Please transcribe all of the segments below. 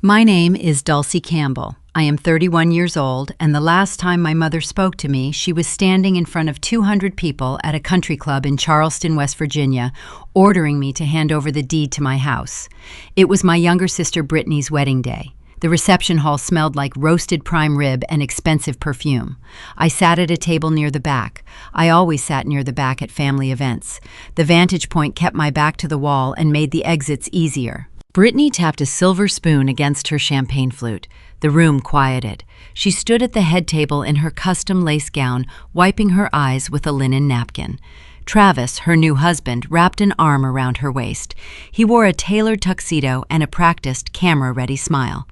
My name is Dulcie Campbell. I am 31 years old, and the last time my mother spoke to me, she was standing in front of 200 people at a country club in Charleston, West Virginia, ordering me to hand over the deed to my house. It was my younger sister Brittany's wedding day. The reception hall smelled like roasted prime rib and expensive perfume. I sat at a table near the back. I always sat near the back at family events. The vantage point kept my back to the wall and made the exits easier. Brittany tapped a silver spoon against her champagne flute. The room quieted. She stood at the head table in her custom lace gown, wiping her eyes with a linen napkin. Travis, her new husband, wrapped an arm around her waist. He wore a tailored tuxedo and a practiced, camera-ready smile.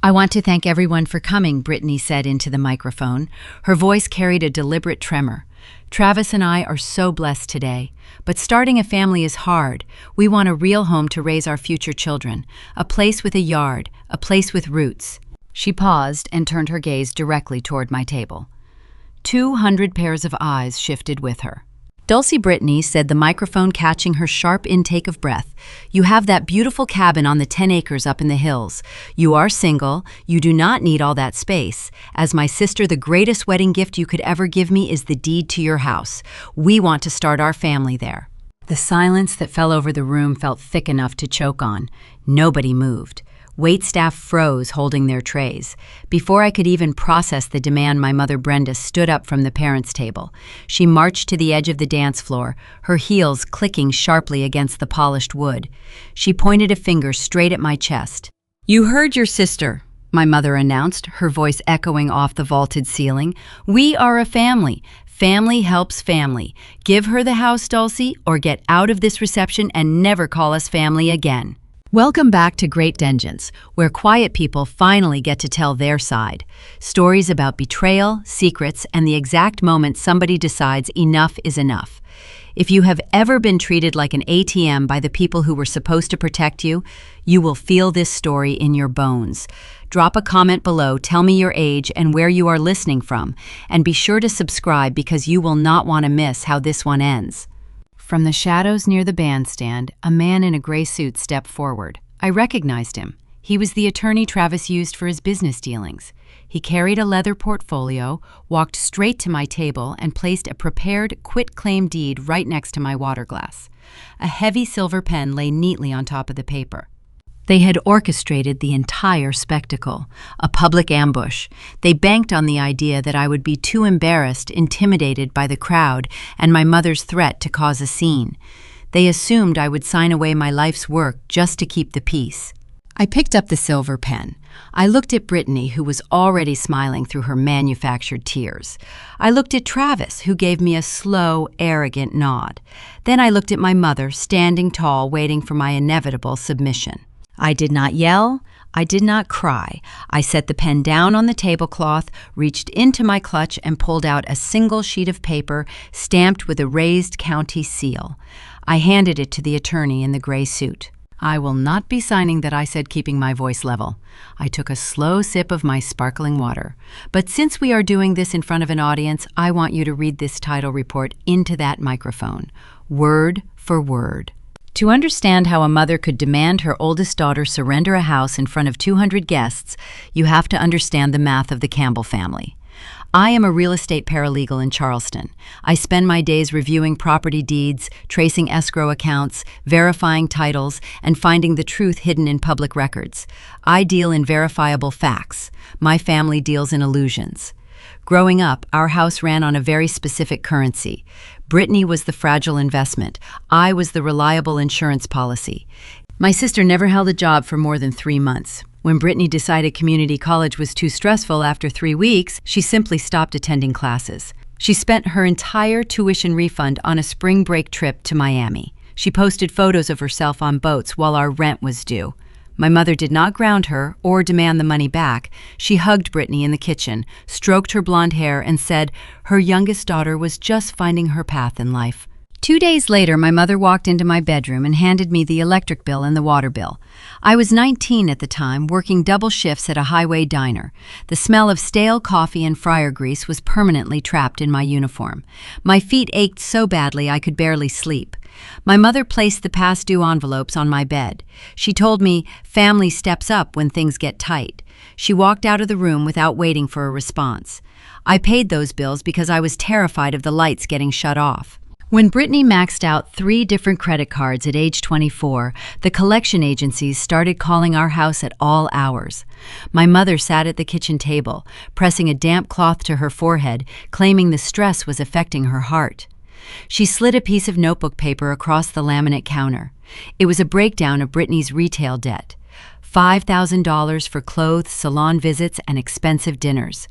"I want to thank everyone for coming," Brittany said into the microphone. Her voice carried a deliberate tremor. "Travis and I are so blessed today. But starting a family is hard. We want a real home to raise our future children, a place with a yard, a place with roots." She paused and turned her gaze directly toward my table. 200 pairs of eyes shifted with her. "Dulcie," Brittany said, the microphone catching her sharp intake of breath, "you have that beautiful cabin on the 10 acres up in the hills. You are single. You do not need all that space. As my sister, the greatest wedding gift you could ever give me is the deed to your house. We want to start our family there." The silence that fell over the room felt thick enough to choke on. Nobody moved. Waitstaff froze, holding their trays. Before I could even process the demand, my mother Brenda stood up from the parents' table. She marched to the edge of the dance floor, her heels clicking sharply against the polished wood. She pointed a finger straight at my chest. "You heard your sister," my mother announced, her voice echoing off the vaulted ceiling. "We are a family. Family helps family. Give her the house, Dulcie, or get out of this reception and never call us family again." Welcome back to Grape Vengeance, where quiet people finally get to tell their side. Stories about betrayal, secrets, and the exact moment somebody decides enough is enough. If you have ever been treated like an ATM by the people who were supposed to protect you, you will feel this story in your bones. Drop a comment below, tell me your age and where you are listening from, and be sure to subscribe because you will not want to miss how this one ends. From the shadows near the bandstand, a man in a gray suit stepped forward. I recognized him. He was the attorney Travis used for his business dealings. He carried a leather portfolio, walked straight to my table, and placed a prepared quitclaim deed right next to my water glass. A heavy silver pen lay neatly on top of the paper. They had orchestrated the entire spectacle, a public ambush. They banked on the idea that I would be too embarrassed, intimidated by the crowd, and my mother's threat to cause a scene. They assumed I would sign away my life's work just to keep the peace. I picked up the silver pen. I looked at Brittany, who was already smiling through her manufactured tears. I looked at Travis, who gave me a slow, arrogant nod. Then I looked at my mother, standing tall, waiting for my inevitable submission. I did not yell. I did not cry. I set the pen down on the tablecloth, reached into my clutch, and pulled out a single sheet of paper stamped with a raised county seal. I handed it to the attorney in the gray suit. "I will not be signing that," I said, keeping my voice level. I took a slow sip of my sparkling water. "But since we are doing this in front of an audience, I want you to read this title report into that microphone, word for word." To understand how a mother could demand her oldest daughter surrender a house in front of 200 guests, you have to understand the math of the Campbell family. I am a real estate paralegal in Charleston. I spend my days reviewing property deeds, tracing escrow accounts, verifying titles, and finding the truth hidden in public records. I deal in verifiable facts. My family deals in illusions. Growing up, our house ran on a very specific currency. Brittany was the fragile investment. I was the reliable insurance policy. My sister never held a job for more than 3 months. When Brittany decided community college was too stressful after 3 weeks, she simply stopped attending classes. She spent her entire tuition refund on a spring break trip to Miami. She posted photos of herself on boats while our rent was due. My mother did not ground her or demand the money back. She hugged Brittany in the kitchen, stroked her blonde hair, and said her youngest daughter was just finding her path in life. 2 days later, my mother walked into my bedroom and handed me the electric bill and the water bill. I was 19 at the time, working double shifts at a highway diner. The smell of stale coffee and fryer grease was permanently trapped in my uniform. My feet ached so badly I could barely sleep. My mother placed the past due envelopes on my bed. She told me, "Family steps up when things get tight." She walked out of the room without waiting for a response. I paid those bills because I was terrified of the lights getting shut off. When Brittany maxed out 3 different credit cards at age 24, the collection agencies started calling our house at all hours. My mother sat at the kitchen table, pressing a damp cloth to her forehead, claiming the stress was affecting her heart. She slid a piece of notebook paper across the laminate counter. It was a breakdown of Brittany's retail debt. $5,000 for clothes, salon visits, and expensive dinners.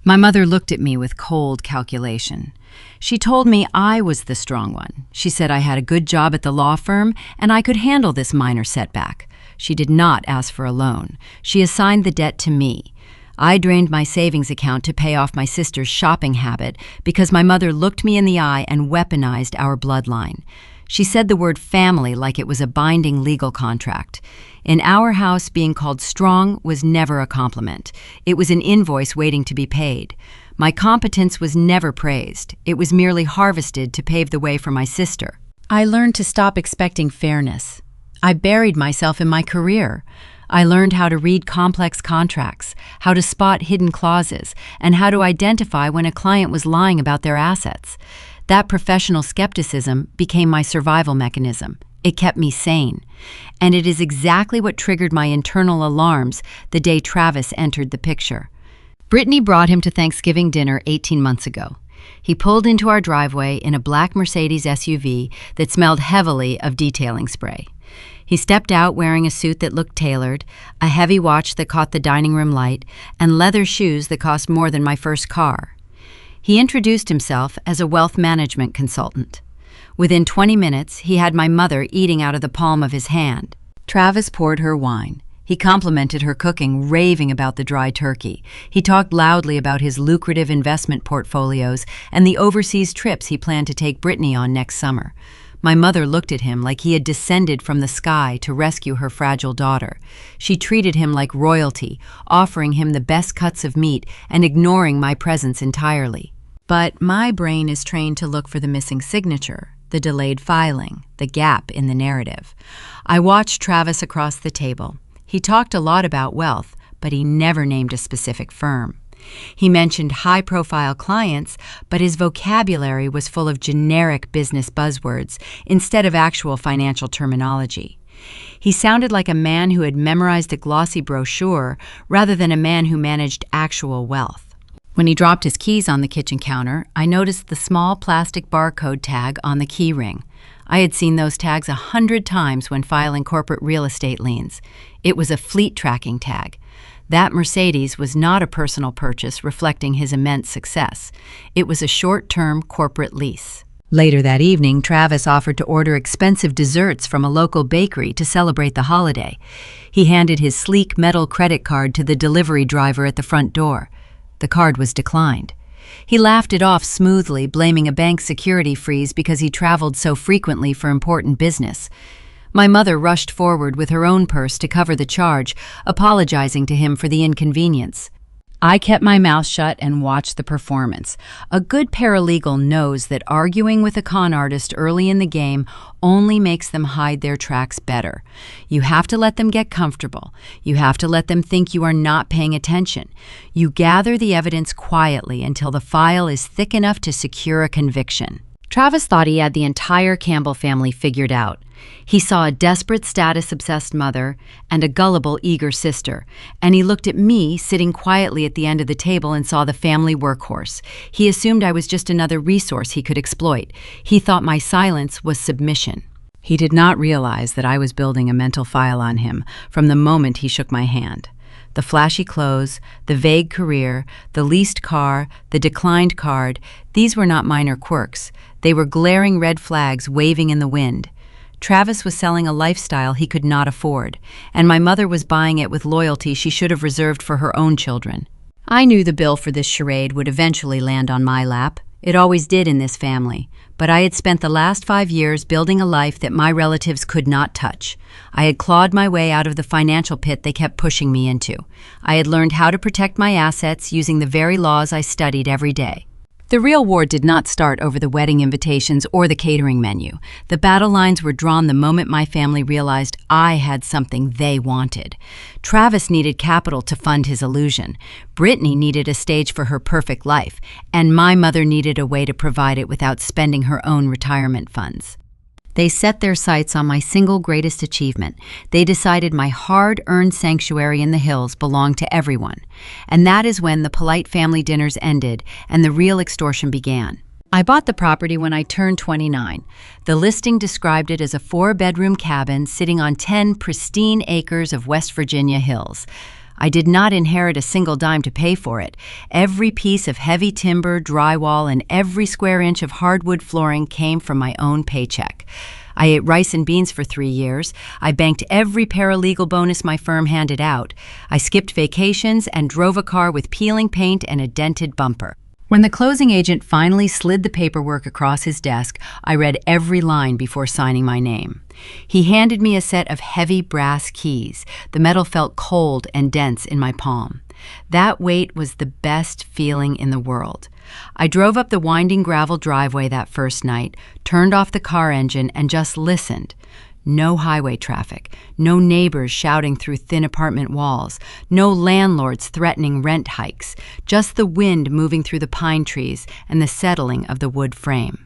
My mother looked at me with cold calculation. She told me I was the strong one. She said I had a good job at the law firm and I could handle this minor setback. She did not ask for a loan. She assigned the debt to me. I drained my savings account to pay off my sister's shopping habit because my mother looked me in the eye and weaponized our bloodline. She said the word family like it was a binding legal contract. In our house, being called strong was never a compliment. It was an invoice waiting to be paid. My competence was never praised. It was merely harvested to pave the way for my sister. I learned to stop expecting fairness. I buried myself in my career. I learned how to read complex contracts, how to spot hidden clauses, and how to identify when a client was lying about their assets. That professional skepticism became my survival mechanism. It kept me sane. And it is exactly what triggered my internal alarms the day Travis entered the picture. Brittany brought him to Thanksgiving dinner 18 months ago. He pulled into our driveway in a black Mercedes SUV that smelled heavily of detailing spray. He stepped out wearing a suit that looked tailored, a heavy watch that caught the dining room light, and leather shoes that cost more than my first car. He introduced himself as a wealth management consultant. Within 20 minutes, he had my mother eating out of the palm of his hand. Travis poured her wine. He complimented her cooking, raving about the dry turkey. He talked loudly about his lucrative investment portfolios and the overseas trips he planned to take Brittany on next summer. My mother looked at him like he had descended from the sky to rescue her fragile daughter. She treated him like royalty, offering him the best cuts of meat and ignoring my presence entirely. But my brain is trained to look for the missing signature, the delayed filing, the gap in the narrative. I watched Travis across the table. He talked a lot about wealth, but he never named a specific firm. He mentioned high-profile clients, but his vocabulary was full of generic business buzzwords instead of actual financial terminology. He sounded like a man who had memorized a glossy brochure rather than a man who managed actual wealth. When he dropped his keys on the kitchen counter, I noticed the small plastic barcode tag on the key ring. I had seen those tags 100 times when filing corporate real estate liens. It was a fleet tracking tag. That Mercedes was not a personal purchase reflecting his immense success. It was a short-term corporate lease. Later that evening, Travis offered to order expensive desserts from a local bakery to celebrate the holiday. He handed his sleek metal credit card to the delivery driver at the front door. The card was declined. He laughed it off smoothly, blaming a bank security freeze because he traveled so frequently for important business. My mother rushed forward with her own purse to cover the charge, apologizing to him for the inconvenience. I kept my mouth shut and watched the performance. A good paralegal knows that arguing with a con artist early in the game only makes them hide their tracks better. You have to let them get comfortable. You have to let them think you are not paying attention. You gather the evidence quietly until the file is thick enough to secure a conviction. Travis thought he had the entire Campbell family figured out. He saw a desperate, status-obsessed mother and a gullible, eager sister, and he looked at me sitting quietly at the end of the table and saw the family workhorse. He assumed I was just another resource he could exploit. He thought my silence was submission. He did not realize that I was building a mental file on him from the moment he shook my hand. The flashy clothes, the vague career, the leased car, the declined card, these were not minor quirks. They were glaring red flags waving in the wind. Travis was selling a lifestyle he could not afford, and my mother was buying it with loyalty she should have reserved for her own children. I knew the bill for this charade would eventually land on my lap. It always did in this family, but I had spent the last 5 years building a life that my relatives could not touch. I had clawed my way out of the financial pit they kept pushing me into. I had learned how to protect my assets using the very laws I studied every day. The real war did not start over the wedding invitations or the catering menu. The battle lines were drawn the moment my family realized I had something they wanted. Travis needed capital to fund his illusion. Brittany needed a stage for her perfect life, and my mother needed a way to provide it without spending her own retirement funds. They set their sights on my single greatest achievement. They decided my hard-earned sanctuary in the hills belonged to everyone. And that is when the polite family dinners ended and the real extortion began. I bought the property when I turned 29. The listing described it as a 4-bedroom cabin sitting on 10 pristine acres of West Virginia hills. I did not inherit a single dime to pay for it. Every piece of heavy timber, drywall, and every square inch of hardwood flooring came from my own paycheck. I ate rice and beans for 3 years. I banked every paralegal bonus my firm handed out. I skipped vacations and drove a car with peeling paint and a dented bumper. When the closing agent finally slid the paperwork across his desk, I read every line before signing my name. He handed me a set of heavy brass keys. The metal felt cold and dense in my palm. That weight was the best feeling in the world. I drove up the winding gravel driveway that first night, turned off the car engine, and just listened. No highway traffic, no neighbors shouting through thin apartment walls, no landlords threatening rent hikes, just the wind moving through the pine trees and the settling of the wood frame.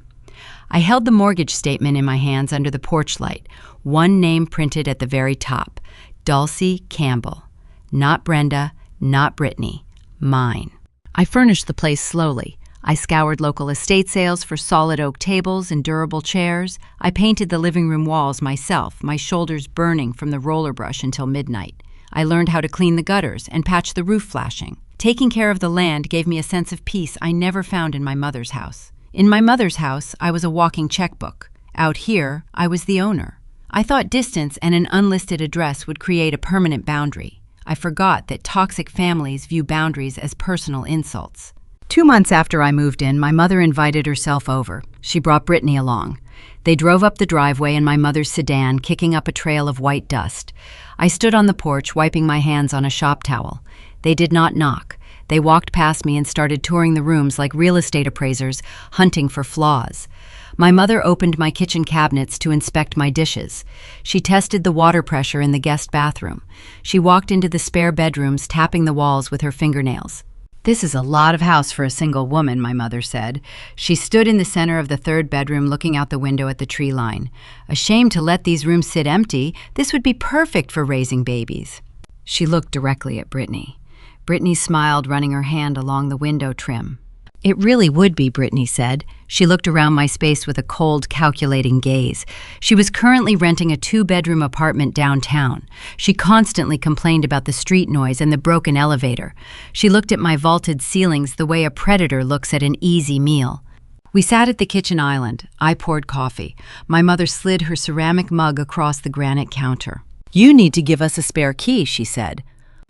I held the mortgage statement in my hands under the porch light, one name printed at the very top, Dulcie Campbell. Not Brenda, not Brittany, mine. I furnished the place slowly. I scoured local estate sales for solid oak tables and durable chairs. I painted the living room walls myself, my shoulders burning from the roller brush until midnight. I learned how to clean the gutters and patch the roof flashing. Taking care of the land gave me a sense of peace I never found in my mother's house. In my mother's house, I was a walking checkbook. Out here, I was the owner. I thought distance and an unlisted address would create a permanent boundary. I forgot that toxic families view boundaries as personal insults. 2 months after I moved in, my mother invited herself over. She brought Brittany along. They drove up the driveway in my mother's sedan, kicking up a trail of white dust. I stood on the porch, wiping my hands on a shop towel. They did not knock. They walked past me and started touring the rooms like real estate appraisers, hunting for flaws. My mother opened my kitchen cabinets to inspect my dishes. She tested the water pressure in the guest bathroom. She walked into the spare bedrooms, tapping the walls with her fingernails. "This is a lot of house for a single woman," my mother said. She stood in the center of the 3rd bedroom looking out the window at the tree line. "Ashamed to let these rooms sit empty. This would be perfect for raising babies." She looked directly at Brittany. Brittany smiled, running her hand along the window trim. "It really would be," Brittany said. She looked around my space with a cold, calculating gaze. She was currently renting a 2-bedroom apartment downtown. She constantly complained about the street noise and the broken elevator. She looked at my vaulted ceilings the way a predator looks at an easy meal. We sat at the kitchen island. I poured coffee. My mother slid her ceramic mug across the granite counter. "You need to give us a spare key," she said.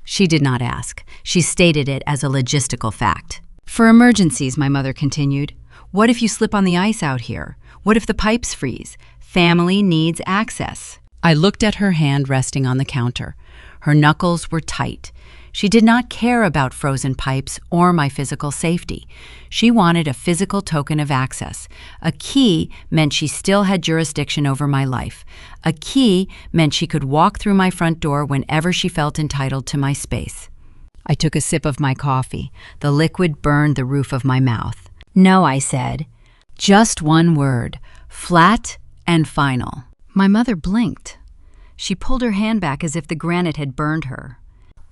She did not ask. She stated it as a logistical fact. "For emergencies," my mother continued. "What if you slip on the ice out here? What if the pipes freeze? Family needs access." I looked at her hand resting on the counter. Her knuckles were tight. She did not care about frozen pipes or my physical safety. She wanted a physical token of access. A key meant she still had jurisdiction over my life. A key meant she could walk through my front door whenever she felt entitled to my space. I took a sip of my coffee. The liquid burned the roof of my mouth. "No," I said. "Just one word. Flat and final." My mother blinked. She pulled her hand back as if the granite had burned her.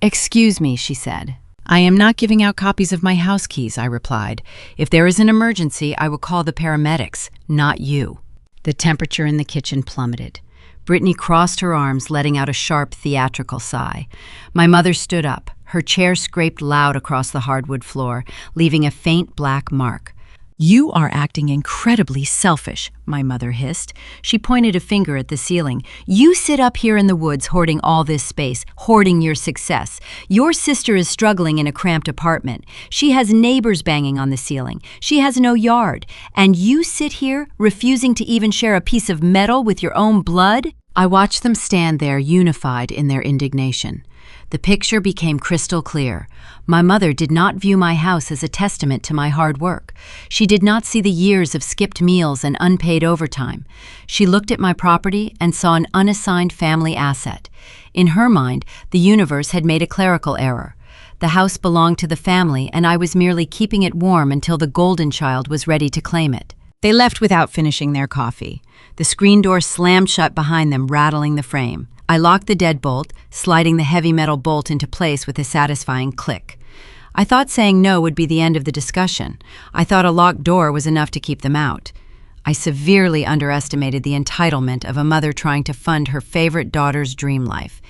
"Excuse me," she said. "I am not giving out copies of my house keys," I replied. "If there is an emergency, I will call the paramedics, not you." The temperature in the kitchen plummeted. Brittany crossed her arms, letting out a sharp, theatrical sigh. My mother stood up. Her chair scraped loud across the hardwood floor, leaving a faint black mark. "You are acting incredibly selfish," my mother hissed. She pointed a finger at the ceiling. "You sit up here in the woods hoarding all this space, hoarding your success. Your sister is struggling in a cramped apartment. She has neighbors banging on the ceiling. She has no yard. And you sit here, refusing to even share a piece of metal with your own blood?" I watched them stand there, unified in their indignation. The picture became crystal clear. My mother did not view my house as a testament to my hard work. She did not see the years of skipped meals and unpaid overtime. She looked at my property and saw an unassigned family asset. In her mind, the universe had made a clerical error. The house belonged to the family, and I was merely keeping it warm until the golden child was ready to claim it. They left without finishing their coffee. The screen door slammed shut behind them, rattling the frame. I locked the deadbolt, sliding the heavy metal bolt into place with a satisfying click. I thought saying no would be the end of the discussion. I thought a locked door was enough to keep them out. I severely underestimated the entitlement of a mother trying to fund her favorite daughter's dream life.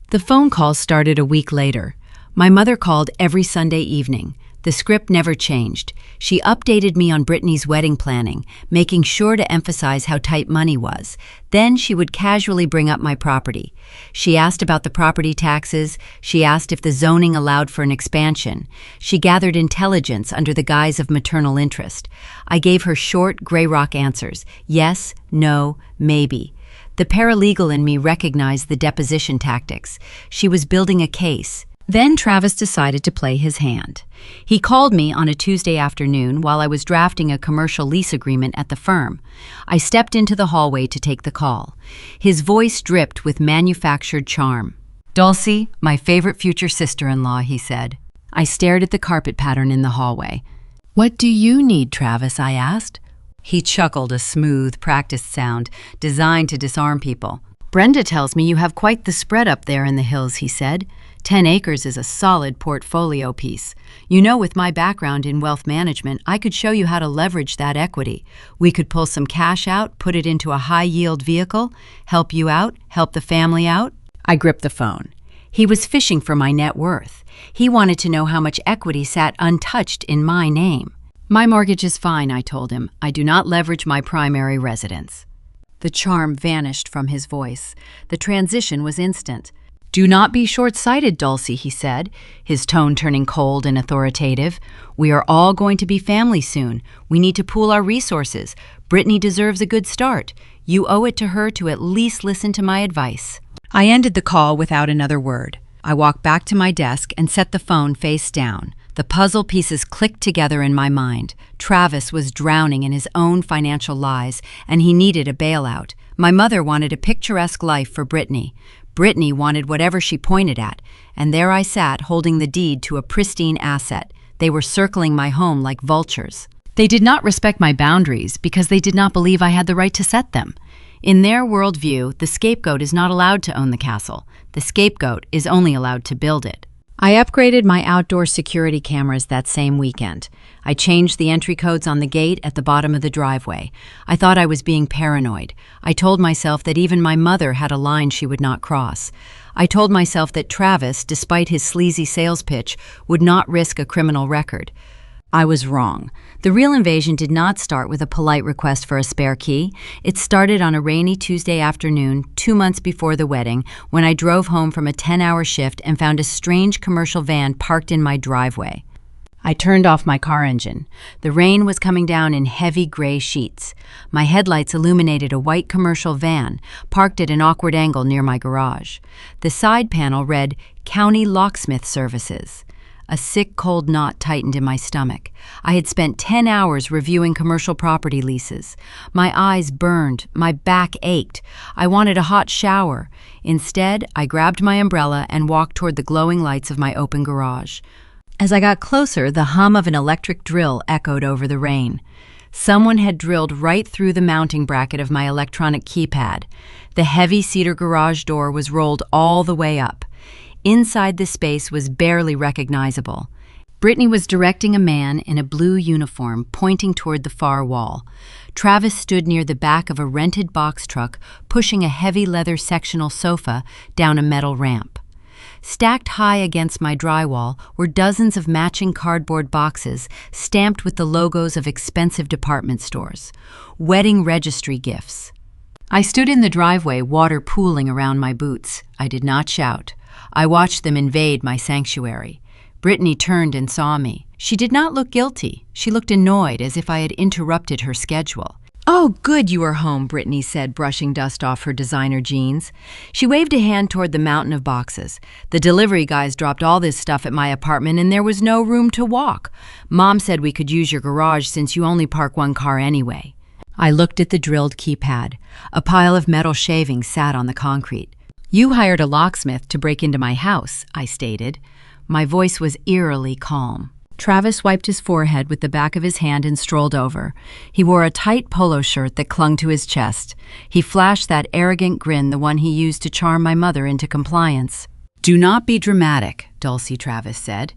The phone calls started a week later. My mother called every Sunday evening. The script never changed. She updated me on Brittany's wedding planning, making sure to emphasize how tight money was. Then she would casually bring up my property. She asked about the property taxes. She asked if the zoning allowed for an expansion. She gathered intelligence under the guise of maternal interest. I gave her short, gray rock answers. Yes, no, maybe. The paralegal in me recognized the deposition tactics. She was building a case. Then Travis decided to play his hand. He called me on a Tuesday afternoon while I was drafting a commercial lease agreement at the firm. I stepped into the hallway to take the call. His voice dripped with manufactured charm. "Dulcie, my favorite future sister-in-law," he said. I stared at the carpet pattern in the hallway. "What do you need, Travis?" I asked. He chuckled, a smooth, practiced sound designed to disarm people. "Brenda tells me you have quite the spread up there in the hills," he said. 10 acres is a solid portfolio piece. You know, with my background in wealth management, I could show you how to leverage that equity. We could pull some cash out, put it into a high-yield vehicle, help you out, help the family out." I gripped the phone. He was fishing for my net worth. He wanted to know how much equity sat untouched in my name. "My mortgage is fine," I told him. "I do not leverage my primary residence." The charm vanished from his voice. The transition was instant. "Do not be short-sighted, Dulcie," he said, his tone turning cold and authoritative. "We are all going to be family soon. We need to pool our resources. Brittany deserves a good start. You owe it to her to at least listen to my advice." I ended the call without another word. I walked back to my desk and set the phone face down. The puzzle pieces clicked together in my mind. Travis was drowning in his own financial lies, and he needed a bailout. My mother wanted a picturesque life for Brittany. Brittany wanted whatever she pointed at, and there I sat holding the deed to a pristine asset. They were circling my home like vultures. They did not respect my boundaries because they did not believe I had the right to set them. In their worldview, the scapegoat is not allowed to own the castle. The scapegoat is only allowed to build it. I upgraded my outdoor security cameras that same weekend. I changed the entry codes on the gate at the bottom of the driveway. I thought I was being paranoid. I told myself that even my mother had a line she would not cross. I told myself that Travis, despite his sleazy sales pitch, would not risk a criminal record. I was wrong. The real invasion did not start with a polite request for a spare key. It started on a rainy Tuesday afternoon, 2 months before the wedding, when I drove home from a 10-hour shift and found a strange commercial van parked in my driveway. I turned off my car engine. The rain was coming down in heavy gray sheets. My headlights illuminated a white commercial van, parked at an awkward angle near my garage. The side panel read, "County Locksmith Services." A sick, cold knot tightened in my stomach. I had spent 10 hours reviewing commercial property leases. My eyes burned, my back ached. I wanted a hot shower. Instead, I grabbed my umbrella and walked toward the glowing lights of my open garage. As I got closer, the hum of an electric drill echoed over the rain. Someone had drilled right through the mounting bracket of my electronic keypad. The heavy cedar garage door was rolled all the way up. Inside the space was barely recognizable. Brittany was directing a man in a blue uniform, pointing toward the far wall. Travis stood near the back of a rented box truck, pushing a heavy leather sectional sofa down a metal ramp. Stacked high against my drywall were dozens of matching cardboard boxes stamped with the logos of expensive department stores. Wedding registry gifts. I stood in the driveway, water pooling around my boots. I did not shout. I watched them invade my sanctuary. Brittany turned and saw me. She did not look guilty. She looked annoyed, as if I had interrupted her schedule. "Oh, good you are home," Brittany said, brushing dust off her designer jeans. She waved a hand toward the mountain of boxes. "The delivery guys dropped all this stuff at my apartment and there was no room to walk. Mom said we could use your garage since you only park one car anyway." I looked at the drilled keypad. A pile of metal shavings sat on the concrete. "You hired a locksmith to break into my house," I stated. My voice was eerily calm. Travis wiped his forehead with the back of his hand and strolled over. He wore a tight polo shirt that clung to his chest. He flashed that arrogant grin, the one he used to charm my mother into compliance. "Do not be dramatic," Dulcie, Travis said.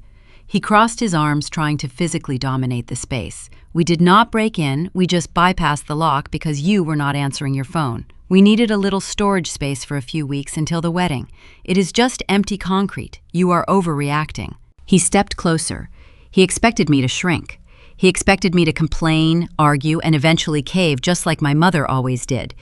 He crossed his arms, trying to physically dominate the space. "We did not break in, we just bypassed the lock because you were not answering your phone. We needed a little storage space for a few weeks until the wedding. It is just empty concrete. You are overreacting." He stepped closer. He expected me to shrink. He expected me to complain, argue, and eventually cave, just like my mother always did.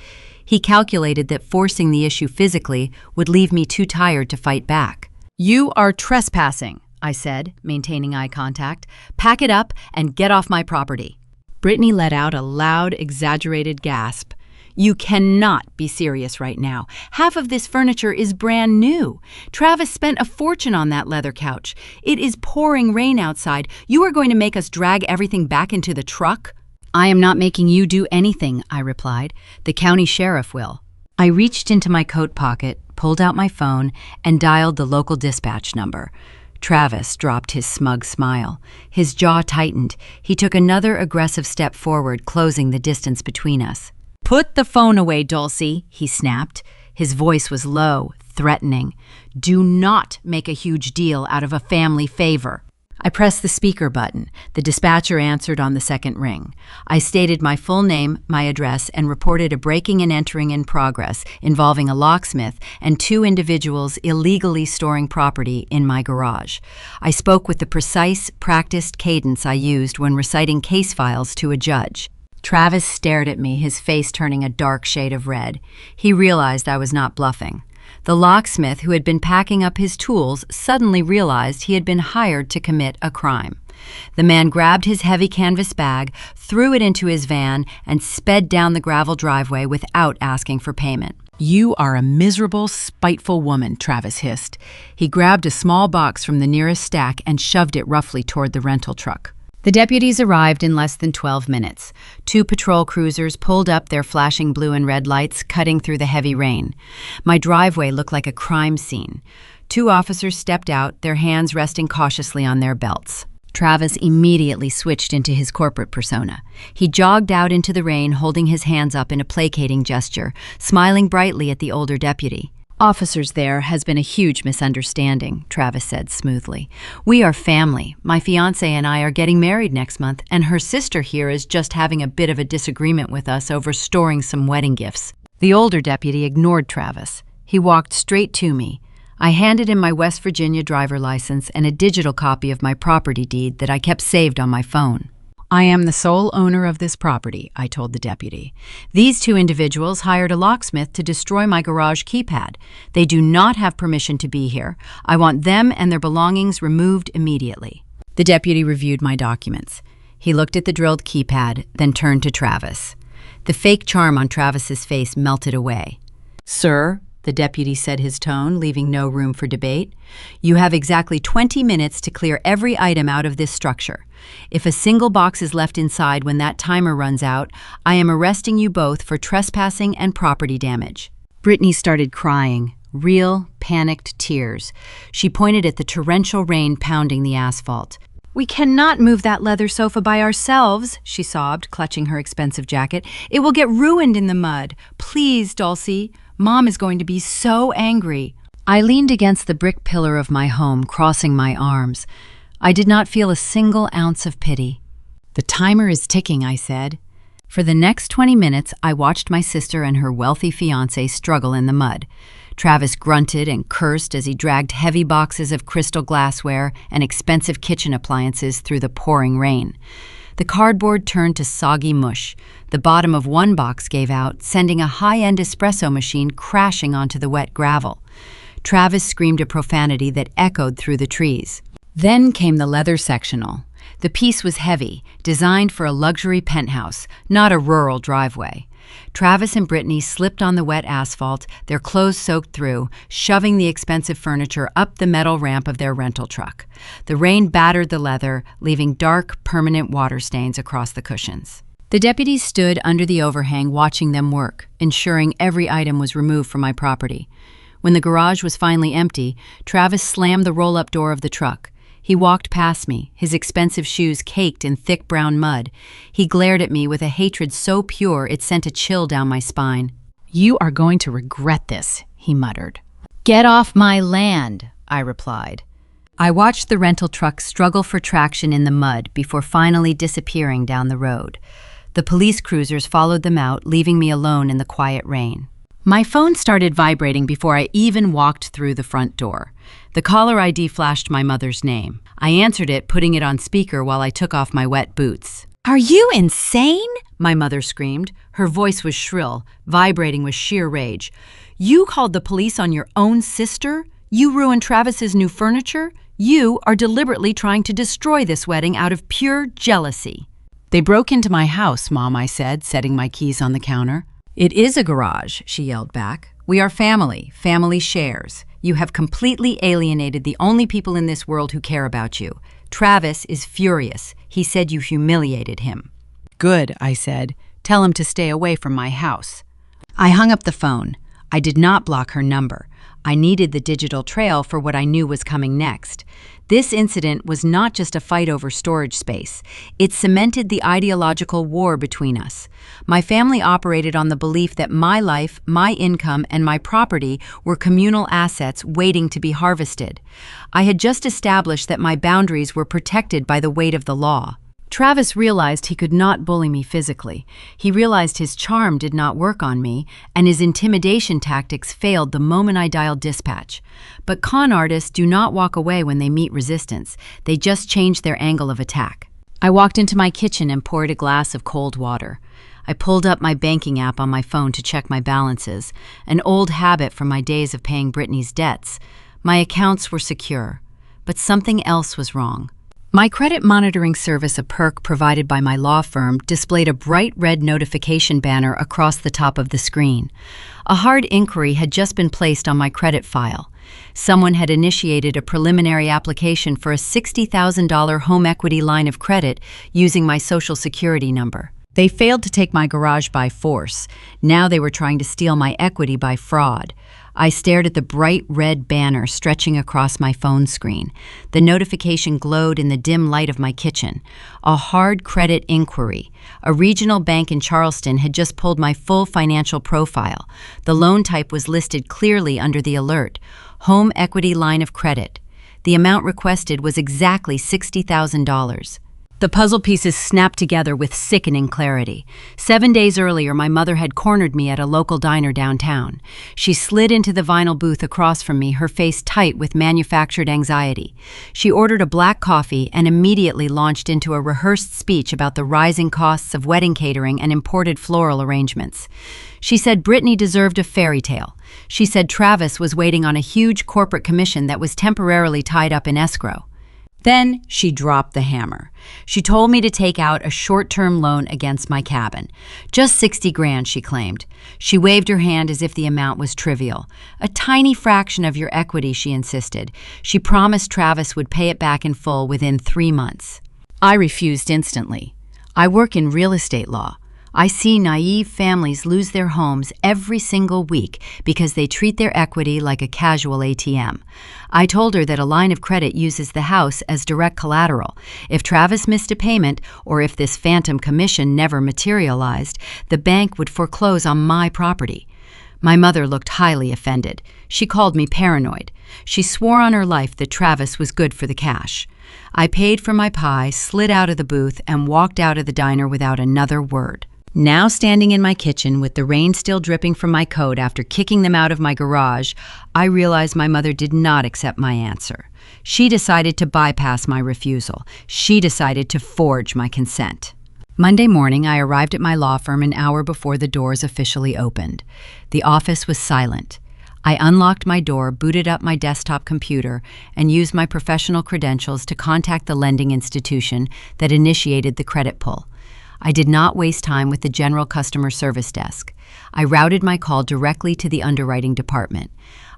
He calculated that forcing the issue physically would leave me too tired to fight back. "You are trespassing," I said, maintaining eye contact. "Pack it up and get off my property." Brittany let out a loud, exaggerated gasp. "You cannot be serious right now. Half of this furniture is brand new. Travis spent a fortune on that leather couch. It is pouring rain outside. You are going to make us drag everything back into the truck?" "I am not making you do anything," I replied. "The county sheriff will." I reached into my coat pocket, pulled out my phone, and dialed the local dispatch number. Travis dropped his smug smile. His jaw tightened. He took another aggressive step forward, closing the distance between us. "Put the phone away, Dulcie," he snapped. His voice was low, threatening. "Do not make a huge deal out of a family favor." I pressed the speaker button. The dispatcher answered on the second ring. I stated my full name, my address, and reported a breaking and entering in progress involving a locksmith and 2 individuals illegally storing property in my garage. I spoke with the precise, practiced cadence I used when reciting case files to a judge. Travis stared at me, his face turning a dark shade of red. He realized I was not bluffing. The locksmith, who had been packing up his tools, suddenly realized he had been hired to commit a crime. The man grabbed his heavy canvas bag, threw it into his van, and sped down the gravel driveway without asking for payment. "You are a miserable, spiteful woman," Travis hissed. He grabbed a small box from the nearest stack and shoved it roughly toward the rental truck. The deputies arrived in less than 12 minutes. 2 patrol cruisers pulled up, their flashing blue and red lights cutting through the heavy rain. My driveway looked like a crime scene. 2 officers stepped out, their hands resting cautiously on their belts. Travis immediately switched into his corporate persona. He jogged out into the rain, holding his hands up in a placating gesture, smiling brightly at the older deputy. "Officers, there has been a huge misunderstanding," Travis said smoothly. "We are family. My fiancé and I are getting married next month, and her sister here is just having a bit of a disagreement with us over storing some wedding gifts." The older deputy ignored Travis. He walked straight to me. I handed him my West Virginia driver license and a digital copy of my property deed that I kept saved on my phone. "I am the sole owner of this property," I told the deputy. "These 2 individuals hired a locksmith to destroy my garage keypad. They do not have permission to be here. I want them and their belongings removed immediately." The deputy reviewed my documents. He looked at the drilled keypad, then turned to Travis. The fake charm on Travis's face melted away. "Sir," the deputy said, his tone leaving no room for debate, "you have exactly 20 minutes to clear every item out of this structure. If a single box is left inside when that timer runs out, I am arresting you both for trespassing and property damage." Brittany started crying, real, panicked tears. She pointed at the torrential rain pounding the asphalt. "We cannot move that leather sofa by ourselves," she sobbed, clutching her expensive jacket. "It will get ruined in the mud. Please, Dulcie. Mom is going to be so angry." I leaned against the brick pillar of my home, crossing my arms. I did not feel a single ounce of pity. "The timer is ticking," I said. For the next 20 minutes, I watched my sister and her wealthy fiancé struggle in the mud. Travis grunted and cursed as he dragged heavy boxes of crystal glassware and expensive kitchen appliances through the pouring rain. The cardboard turned to soggy mush. The bottom of one box gave out, sending a high-end espresso machine crashing onto the wet gravel. Travis screamed a profanity that echoed through the trees. Then came the leather sectional. The piece was heavy, designed for a luxury penthouse, not a rural driveway. Travis and Brittany slipped on the wet asphalt, their clothes soaked through, shoving the expensive furniture up the metal ramp of their rental truck. The rain battered the leather, leaving dark, permanent water stains across the cushions. The deputies stood under the overhang watching them work, ensuring every item was removed from my property. When the garage was finally empty, Travis slammed the roll-up door of the truck. He walked past me, his expensive shoes caked in thick brown mud. He glared at me with a hatred so pure it sent a chill down my spine. "You are going to regret this," he muttered. "Get off my land," I replied. I watched the rental truck struggle for traction in the mud before finally disappearing down the road. The police cruisers followed them out, leaving me alone in the quiet rain. My phone started vibrating before I even walked through the front door. The caller ID flashed my mother's name. I answered it, putting it on speaker while I took off my wet boots. "Are you insane?" my mother screamed. Her voice was shrill, vibrating with sheer rage. "You called the police on your own sister? You ruined Travis's new furniture? You are deliberately trying to destroy this wedding out of pure jealousy." "They broke into my house, Mom," I said, setting my keys on the counter. "It is a garage," she yelled back. "We are family. Family shares. You have completely alienated the only people in this world who care about you. Travis is furious. He said you humiliated him." "Good," I said. "Tell him to stay away from my house." I hung up the phone. I did not block her number. I needed the digital trail for what I knew was coming next. This incident was not just a fight over storage space. It cemented the ideological war between us. My family operated on the belief that my life, my income, and my property were communal assets waiting to be harvested. I had just established that my boundaries were protected by the weight of the law. Travis realized he could not bully me physically. He realized his charm did not work on me, and his intimidation tactics failed the moment I dialed dispatch. But con artists do not walk away when they meet resistance. They just change their angle of attack. I walked into my kitchen and poured a glass of cold water. I pulled up my banking app on my phone to check my balances, an old habit from my days of paying Brittany's debts. My accounts were secure, but something else was wrong. My credit monitoring service, a perk provided by my law firm, displayed a bright red notification banner across the top of the screen. A hard inquiry had just been placed on my credit file. Someone had initiated a preliminary application for a $60,000 home equity line of credit using my Social Security number. They failed to take my garage by force. Now they were trying to steal my equity by fraud. I stared at the bright red banner stretching across my phone screen. The notification glowed in the dim light of my kitchen. A hard credit inquiry. A regional bank in Charleston had just pulled my full financial profile. The loan type was listed clearly under the alert: home equity line of credit. The amount requested was exactly $60,000. The puzzle pieces snapped together with sickening clarity. 7 days earlier, my mother had cornered me at a local diner downtown. She slid into the vinyl booth across from me, her face tight with manufactured anxiety. She ordered a black coffee and immediately launched into a rehearsed speech about the rising costs of wedding catering and imported floral arrangements. She said Brittany deserved a fairy tale. She said Travis was waiting on a huge corporate commission that was temporarily tied up in escrow. Then she dropped the hammer. She told me to take out a short-term loan against my cabin. Just 60 grand, she claimed. She waved her hand as if the amount was trivial. A tiny fraction of your equity, she insisted. She promised Travis would pay it back in full within 3 months. I refused instantly. I work in real estate law. I see naive families lose their homes every single week because they treat their equity like a casual ATM. I told her that a line of credit uses the house as direct collateral. If Travis missed a payment, or if this phantom commission never materialized, the bank would foreclose on my property. My mother looked highly offended. She called me paranoid. She swore on her life that Travis was good for the cash. I paid for my pie, slid out of the booth, and walked out of the diner without another word. Now standing in my kitchen with the rain still dripping from my coat after kicking them out of my garage, I realized my mother did not accept my answer. She decided to bypass my refusal. She decided to forge my consent. Monday morning, I arrived at my law firm an hour before the doors officially opened. The office was silent. I unlocked my door, booted up my desktop computer, and used my professional credentials to contact the lending institution that initiated the credit pull. I did not waste time with the general customer service desk. I routed my call directly to the underwriting department.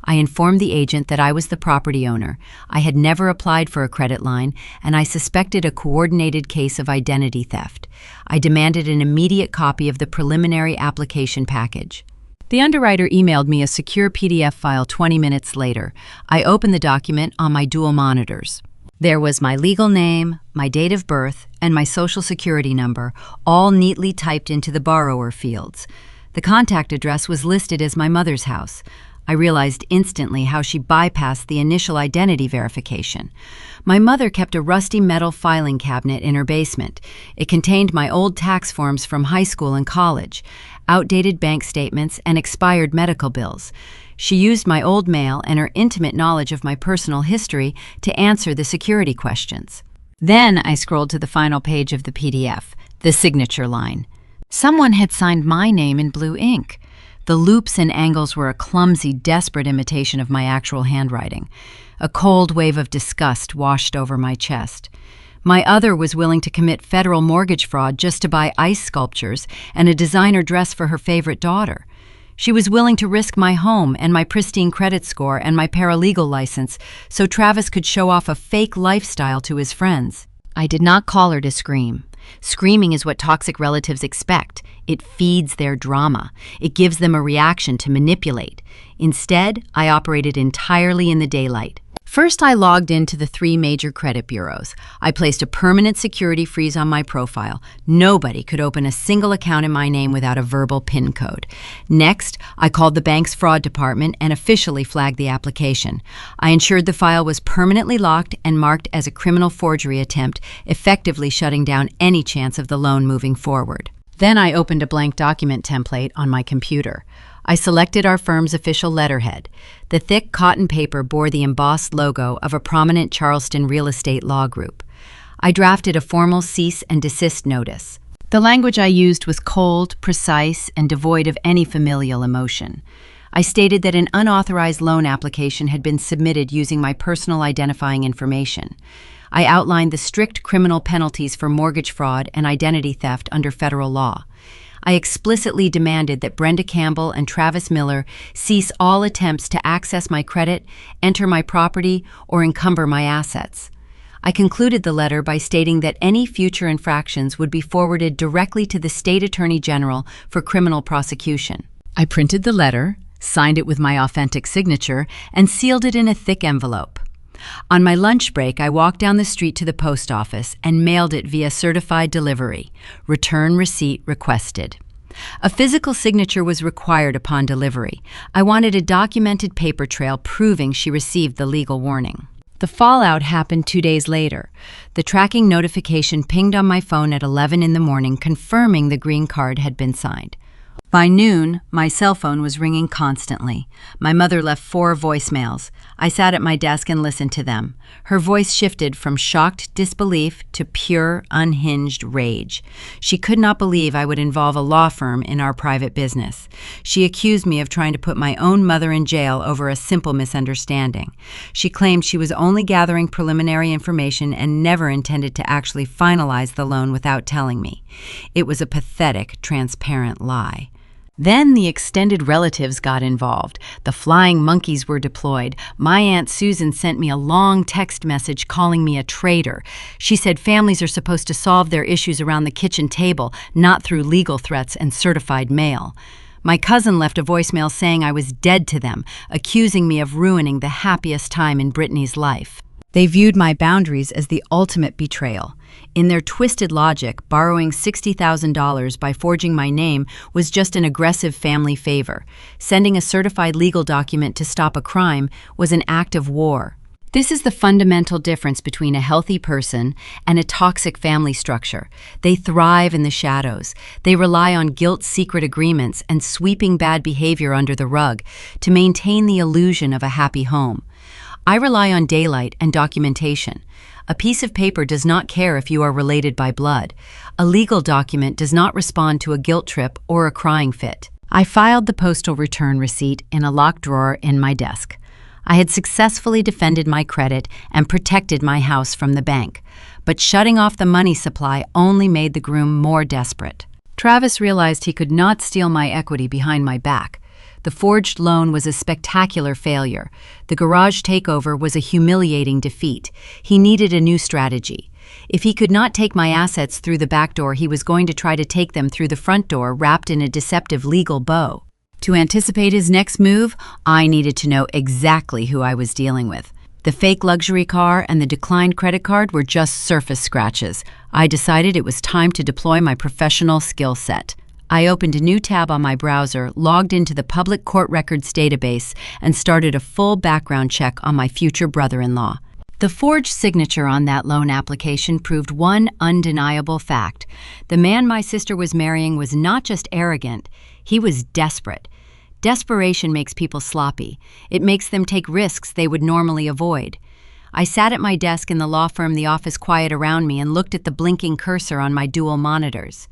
I informed the agent that I was the property owner. I had never applied for a credit line, and I suspected a coordinated case of identity theft. I demanded an immediate copy of the preliminary application package. The underwriter emailed me a secure PDF file 20 minutes later. I opened the document on my dual monitors. There was my legal name, my date of birth, and my social security number, all neatly typed into the borrower fields. The contact address was listed as my mother's house. I realized instantly how she bypassed the initial identity verification. My mother kept a rusty metal filing cabinet in her basement. It contained my old tax forms from high school and college, outdated bank statements, and expired medical bills. She used my old mail and her intimate knowledge of my personal history to answer the security questions. Then I scrolled to the final page of the PDF, the signature line. Someone had signed my name in blue ink. The loops and angles were a clumsy, desperate imitation of my actual handwriting. A cold wave of disgust washed over my chest. My other was willing to commit federal mortgage fraud just to buy ice sculptures and a designer dress for her favorite daughter. She was willing to risk my home and my pristine credit score and my paralegal license so Travis could show off a fake lifestyle to his friends. I did not call her to scream. Screaming is what toxic relatives expect. It feeds their drama. It gives them a reaction to manipulate. Instead, I operated entirely in the daylight. First, I logged into the 3 major credit bureaus. I placed a permanent security freeze on my profile. Nobody could open a single account in my name without a verbal PIN code. Next, I called the bank's fraud department and officially flagged the application. I ensured the file was permanently locked and marked as a criminal forgery attempt, effectively shutting down any chance of the loan moving forward. Then I opened a blank document template on my computer. I selected our firm's official letterhead. The thick cotton paper bore the embossed logo of a prominent Charleston real estate law group. I drafted a formal cease and desist notice. The language I used was cold, precise, and devoid of any familial emotion. I stated that an unauthorized loan application had been submitted using my personal identifying information. I outlined the strict criminal penalties for mortgage fraud and identity theft under federal law. I explicitly demanded that Brenda Campbell and Travis Miller cease all attempts to access my credit, enter my property, or encumber my assets. I concluded the letter by stating that any future infractions would be forwarded directly to the State Attorney General for criminal prosecution. I printed the letter, signed it with my authentic signature, and sealed it in a thick envelope. On my lunch break, I walked down the street to the post office and mailed it via certified delivery. Return receipt requested. A physical signature was required upon delivery. I wanted a documented paper trail proving she received the legal warning. The fallout happened 2 days later. The tracking notification pinged on my phone at 11 in the morning, confirming the green card had been signed. By noon, my cell phone was ringing constantly. My mother left 4 voicemails. I sat at my desk and listened to them. Her voice shifted from shocked disbelief to pure, unhinged rage. She could not believe I would involve a law firm in our private business. She accused me of trying to put my own mother in jail over a simple misunderstanding. She claimed she was only gathering preliminary information and never intended to actually finalize the loan without telling me. It was a pathetic, transparent lie. Then the extended relatives got involved. The flying monkeys were deployed. My Aunt Susan sent me a long text message calling me a traitor. She said families are supposed to solve their issues around the kitchen table, not through legal threats and certified mail. My cousin left a voicemail saying I was dead to them, accusing me of ruining the happiest time in Brittany's life. They viewed my boundaries as the ultimate betrayal. In their twisted logic, borrowing $60,000 by forging my name was just an aggressive family favor. Sending a certified legal document to stop a crime was an act of war. This is the fundamental difference between a healthy person and a toxic family structure. They thrive in the shadows. They rely on guilt, secret agreements, and sweeping bad behavior under the rug to maintain the illusion of a happy home. I rely on daylight and documentation. A piece of paper does not care if you are related by blood. A legal document does not respond to a guilt trip or a crying fit. I filed the postal return receipt in a locked drawer in my desk. I had successfully defended my credit and protected my house from the bank, but shutting off the money supply only made the groom more desperate. Travis realized he could not steal my equity behind my back. The forged loan was a spectacular failure. The garage takeover was a humiliating defeat. He needed a new strategy. If he could not take my assets through the back door, he was going to try to take them through the front door wrapped in a deceptive legal bow. To anticipate his next move, I needed to know exactly who I was dealing with. The fake luxury car and the declined credit card were just surface scratches. I decided it was time to deploy my professional skill set. I opened a new tab on my browser, logged into the public court records database, and started a full background check on my future brother-in-law. The forged signature on that loan application proved one undeniable fact. The man my sister was marrying was not just arrogant, he was desperate. Desperation makes people sloppy. It makes them take risks they would normally avoid. I sat at my desk in the law firm, the office quiet around me, and looked at the blinking cursor on my dual monitors.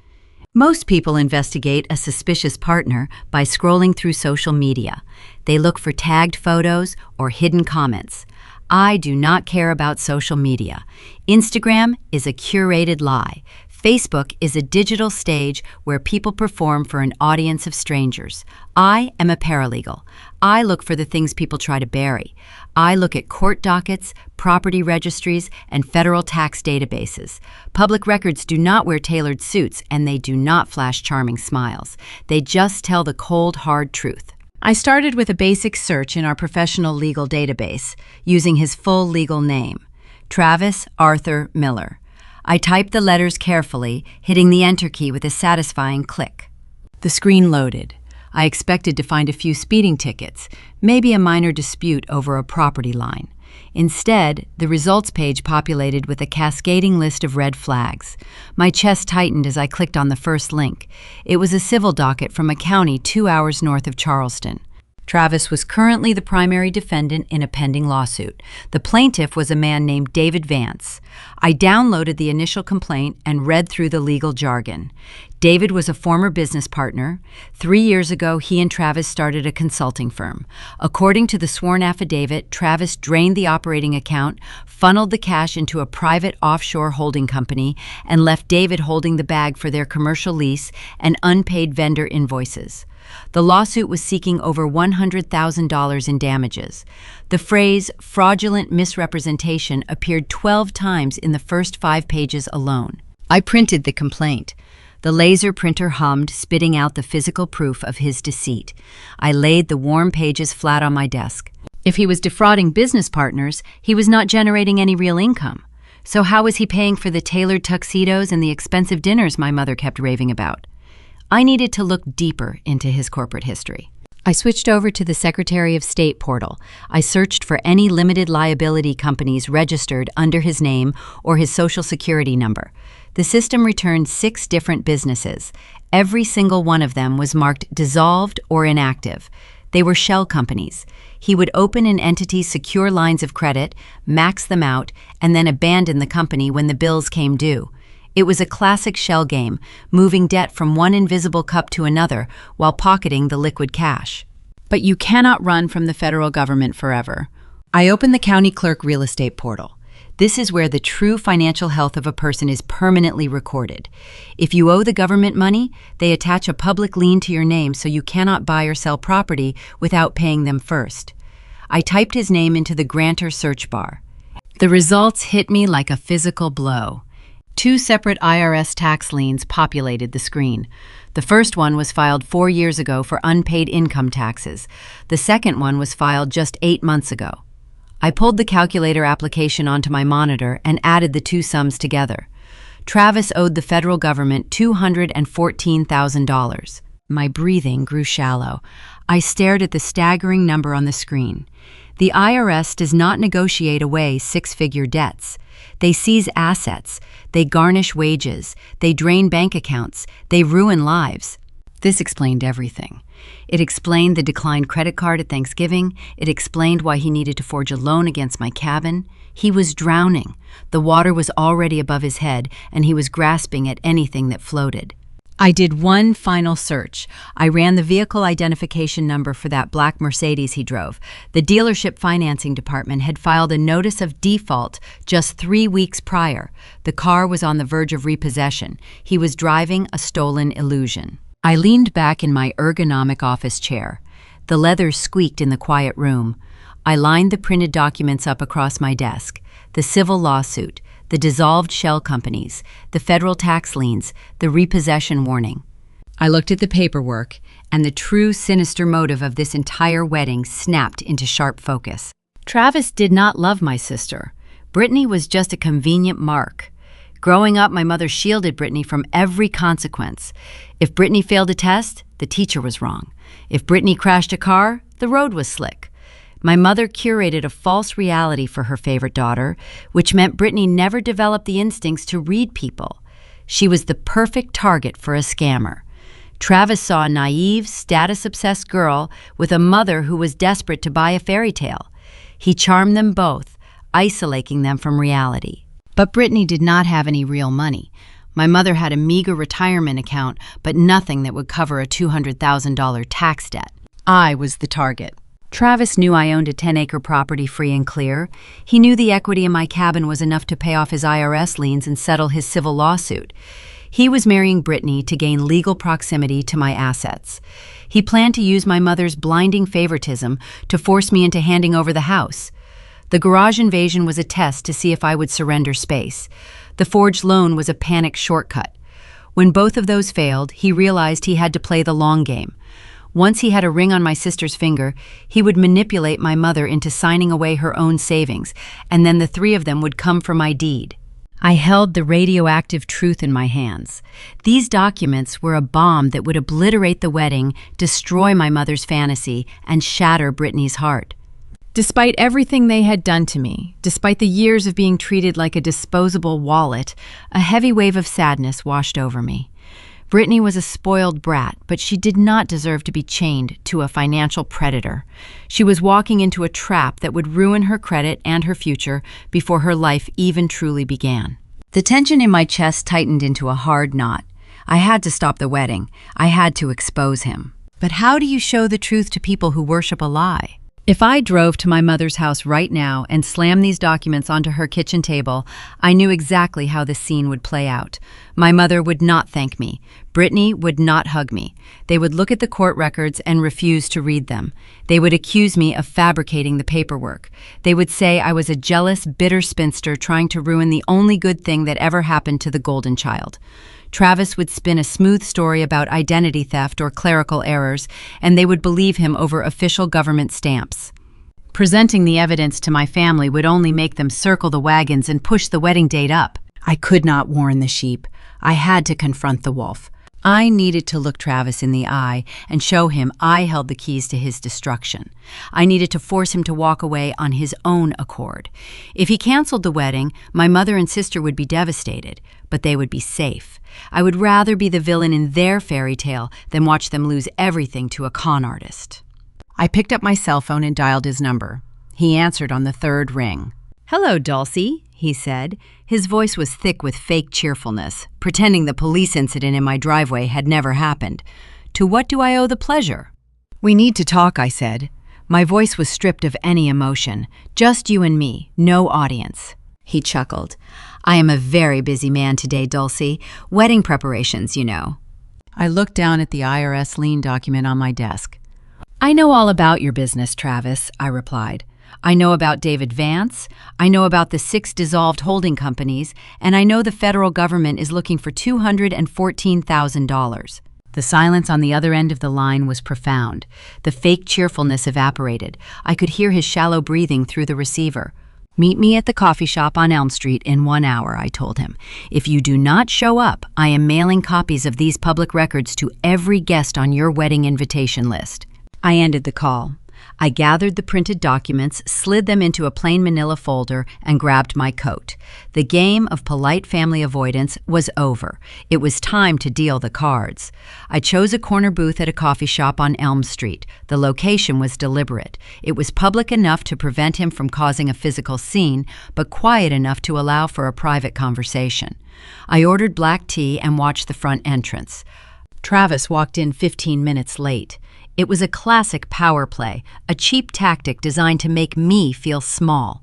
Most people investigate a suspicious partner by scrolling through social media. They look for tagged photos or hidden comments. I do not care about social media. Instagram is a curated lie. Facebook is a digital stage where people perform for an audience of strangers. I am a paralegal. I look for the things people try to bury. I look at court dockets, property registries, and federal tax databases. Public records do not wear tailored suits, and they do not flash charming smiles. They just tell the cold, hard truth. I started with a basic search in our professional legal database, using his full legal name, Travis Arthur Miller. I typed the letters carefully, hitting the Enter key with a satisfying click. The screen loaded. I expected to find a few speeding tickets, maybe a minor dispute over a property line. Instead, the results page populated with a cascading list of red flags. My chest tightened as I clicked on the first link. It was a civil docket from a county 2 hours north of Charleston. Travis was currently the primary defendant in a pending lawsuit. The plaintiff was a man named Grape Vengeance. I downloaded the initial complaint and read through the legal jargon. David was a former business partner. 3 years ago, he and Travis started a consulting firm. According to the sworn affidavit, Travis drained the operating account, funneled the cash into a private offshore holding company, and left David holding the bag for their commercial lease and unpaid vendor invoices. The lawsuit was seeking over $100,000 in damages. The phrase fraudulent misrepresentation appeared 12 times in the first 5 pages alone. I printed the complaint. The laser printer hummed, spitting out the physical proof of his deceit. I laid the warm pages flat on my desk. If he was defrauding business partners, he was not generating any real income. So how was he paying for the tailored tuxedos and the expensive dinners my mother kept raving about? I needed to look deeper into his corporate history. I switched over to the Secretary of State portal. I searched for any limited liability companies registered under his name or his Social Security number. The system returned 6 different businesses. Every single one of them was marked dissolved or inactive. They were shell companies. He would open an entity's secure lines of credit, max them out, and then abandon the company when the bills came due. It was a classic shell game, moving debt from one invisible cup to another while pocketing the liquid cash. But you cannot run from the federal government forever. I opened the county clerk real estate portal. This is where the true financial health of a person is permanently recorded. If you owe the government money, they attach a public lien to your name so you cannot buy or sell property without paying them first. I typed his name into the grantor search bar. The results hit me like a physical blow. 2 separate IRS tax liens populated the screen. The first one was filed 4 years ago for unpaid income taxes. The second one was filed just 8 months ago. I pulled the calculator application onto my monitor and added the 2 sums together. Travis owed the federal government $214,000. My breathing grew shallow. I stared at the staggering number on the screen. The IRS does not negotiate away six-figure debts. They seize assets, they garnish wages, they drain bank accounts, they ruin lives. This explained everything. It explained the declined credit card at Thanksgiving. It explained why he needed to forge a loan against my cabin. He was drowning. The water was already above his head, and he was grasping at anything that floated. I did one final search. I ran the vehicle identification number for that black Mercedes he drove. The dealership financing department had filed a notice of default just 3 weeks prior. The car was on the verge of repossession. He was driving a stolen Illusion. I leaned back in my ergonomic office chair. The leather squeaked in the quiet room. I lined the printed documents up across my desk. The civil lawsuit, the dissolved shell companies, the federal tax liens, the repossession warning. I looked at the paperwork, and the true sinister motive of this entire wedding snapped into sharp focus. Travis did not love my sister. Brittany was just a convenient mark. Growing up, my mother shielded Brittany from every consequence. If Brittany failed a test, the teacher was wrong. If Brittany crashed a car, the road was slick. My mother curated a false reality for her favorite daughter, which meant Brittany never developed the instincts to read people. She was the perfect target for a scammer. Travis saw a naive, status-obsessed girl with a mother who was desperate to buy a fairy tale. He charmed them both, isolating them from reality. But Brittany did not have any real money. My mother had a meager retirement account, but nothing that would cover a $200,000 tax debt. I was the target. Travis knew I owned a 10-acre property free and clear. He knew the equity in my cabin was enough to pay off his IRS liens and settle his civil lawsuit. He was marrying Brittany to gain legal proximity to my assets. He planned to use my mother's blinding favoritism to force me into handing over the house. The garage invasion was a test to see if I would surrender space. The forged loan was a panic shortcut. When both of those failed, he realized he had to play the long game. Once he had a ring on my sister's finger, he would manipulate my mother into signing away her own savings, and then the three of them would come for my deed. I held the radioactive truth in my hands. These documents were a bomb that would obliterate the wedding, destroy my mother's fantasy, and shatter Brittany's heart. Despite everything they had done to me, despite the years of being treated like a disposable wallet, a heavy wave of sadness washed over me. Brittany was a spoiled brat, but she did not deserve to be chained to a financial predator. She was walking into a trap that would ruin her credit and her future before her life even truly began. The tension in my chest tightened into a hard knot. I had to stop the wedding. I had to expose him. But how do you show the truth to people who worship a lie? If I drove to my mother's house right now and slammed these documents onto her kitchen table, I knew exactly how the scene would play out. My mother would not thank me. Brittany would not hug me. They would look at the court records and refuse to read them. They would accuse me of fabricating the paperwork. They would say I was a jealous, bitter spinster trying to ruin the only good thing that ever happened to the golden child. Travis would spin a smooth story about identity theft or clerical errors, and they would believe him over official government stamps. Presenting the evidence to my family would only make them circle the wagons and push the wedding date up. I could not warn the sheep. I had to confront the wolf. I needed to look Travis in the eye and show him I held the keys to his destruction. I needed to force him to walk away on his own accord. If he canceled the wedding, my mother and sister would be devastated, but they would be safe. I would rather be the villain in their fairy tale than watch them lose everything to a con artist. I picked up my cell phone and dialed his number. He answered on the third ring. "Hello, Dulcie," he said. His voice was thick with fake cheerfulness, pretending the police incident in my driveway had never happened. "To what do I owe the pleasure?" "We need to talk," I said. My voice was stripped of any emotion. "Just you and me, no audience." He chuckled. "I am a very busy man today, Dulcie. Wedding preparations, you know." I looked down at the IRS lien document on my desk. "I know all about your business, Travis," I replied. "I know about David Vance, I know about the 6 dissolved holding companies, and I know the federal government is looking for $214,000. The silence on the other end of the line was profound. The fake cheerfulness evaporated. I could hear his shallow breathing through the receiver. "Meet me at the coffee shop on Elm Street in 1 hour," I told him. "If you do not show up, I am mailing copies of these public records to every guest on your wedding invitation list." I ended the call. I gathered the printed documents, slid them into a plain manila folder, and grabbed my coat. The game of polite family avoidance was over. It was time to deal the cards. I chose a corner booth at a coffee shop on Elm Street. The location was deliberate. It was public enough to prevent him from causing a physical scene, but quiet enough to allow for a private conversation. I ordered black tea and watched the front entrance. Travis walked in 15 minutes late. It was a classic power play, a cheap tactic designed to make me feel small.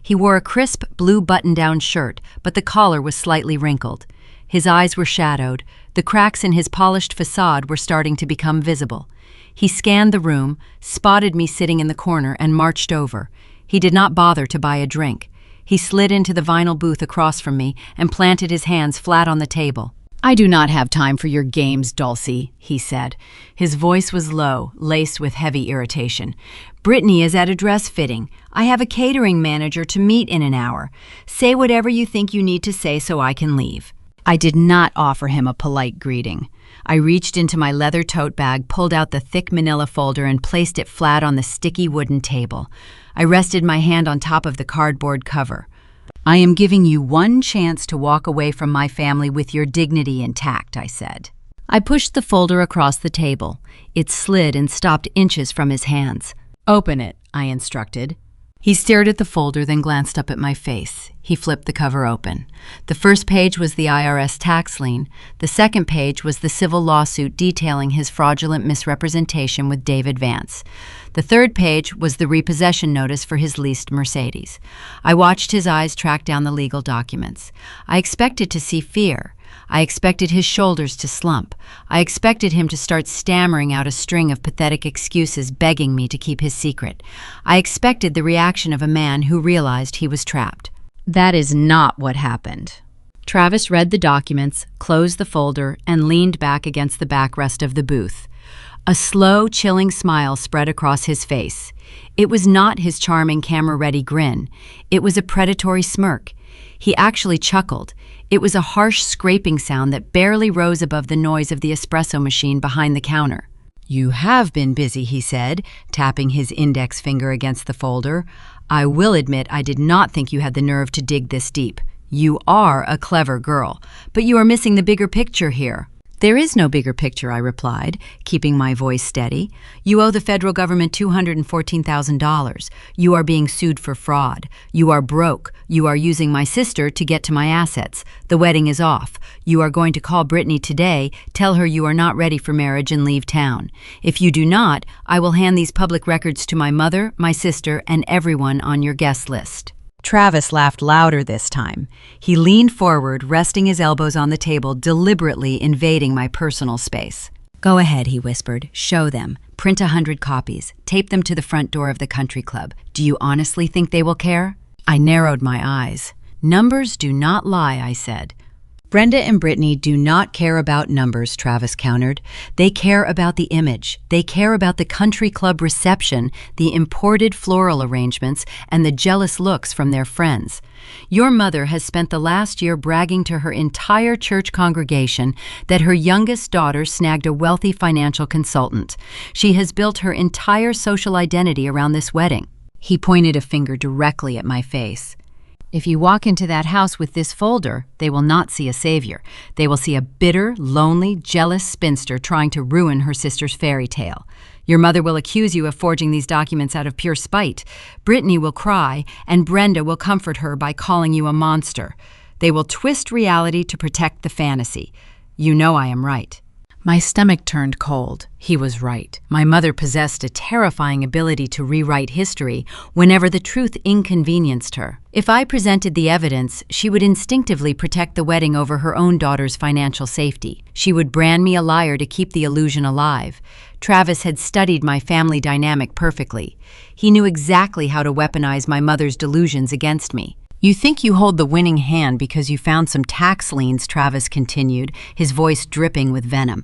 He wore a crisp blue button-down shirt, but the collar was slightly wrinkled. His eyes were shadowed. The cracks in his polished facade were starting to become visible. He scanned the room, spotted me sitting in the corner, and marched over. He did not bother to buy a drink. He slid into the vinyl booth across from me and planted his hands flat on the table. "I do not have time for your games, Dulcie," he said. His voice was low, laced with heavy irritation. "Brittany is at a dress fitting. I have a catering manager to meet in an hour. Say whatever you think you need to say so I can leave." I did not offer him a polite greeting. I reached into my leather tote bag, pulled out the thick manila folder, and placed it flat on the sticky wooden table. I rested my hand on top of the cardboard cover. "I am giving you one chance to walk away from my family with your dignity intact," I said. I pushed the folder across the table. It slid and stopped inches from his hands. "Open it," I instructed. He stared at the folder, then glanced up at my face. He flipped the cover open. The first page was the IRS tax lien. The second page was the civil lawsuit detailing his fraudulent misrepresentation with David Vance. The third page was the repossession notice for his leased Mercedes. I watched his eyes track down the legal documents. I expected to see fear. I expected his shoulders to slump. I expected him to start stammering out a string of pathetic excuses begging me to keep his secret. I expected the reaction of a man who realized he was trapped. That is not what happened. Travis read the documents, closed the folder, and leaned back against the backrest of the booth. A slow, chilling smile spread across his face. It was not his charming camera-ready grin. It was a predatory smirk. He actually chuckled. It was a harsh scraping sound that barely rose above the noise of the espresso machine behind the counter. "You have been busy," he said, tapping his index finger against the folder. "I will admit I did not think you had the nerve to dig this deep. You are a clever girl, but you are missing the bigger picture here." "There is no bigger picture," I replied, keeping my voice steady. "You owe the federal government $214,000. You are being sued for fraud. You are broke. You are using my sister to get to my assets. The wedding is off. You are going to call Brittany today, tell her you are not ready for marriage, and leave town. If you do not, I will hand these public records to my mother, my sister, and everyone on your guest list." Travis laughed louder this time. He leaned forward, resting his elbows on the table, deliberately invading my personal space. "Go ahead," he whispered. "Show them. Print 100 copies. Tape them to the front door of the country club. Do you honestly think they will care?" I narrowed my eyes. "Numbers do not lie," I said. "Brenda and Brittany do not care about numbers," Travis countered. "They care about the image. They care about the country club reception, the imported floral arrangements, and the jealous looks from their friends. Your mother has spent the last year bragging to her entire church congregation that her youngest daughter snagged a wealthy financial consultant. She has built her entire social identity around this wedding." He pointed a finger directly at my face. "If you walk into that house with this folder, they will not see a savior. They will see a bitter, lonely, jealous spinster trying to ruin her sister's fairy tale. Your mother will accuse you of forging these documents out of pure spite. Brittany will cry, and Brenda will comfort her by calling you a monster. They will twist reality to protect the fantasy. You know I am right." My stomach turned cold. He was right. My mother possessed a terrifying ability to rewrite history whenever the truth inconvenienced her. If I presented the evidence, she would instinctively protect the wedding over her own daughter's financial safety. She would brand me a liar to keep the illusion alive. Travis had studied my family dynamic perfectly. He knew exactly how to weaponize my mother's delusions against me. "You think you hold the winning hand because you found some tax liens," Travis continued, his voice dripping with venom.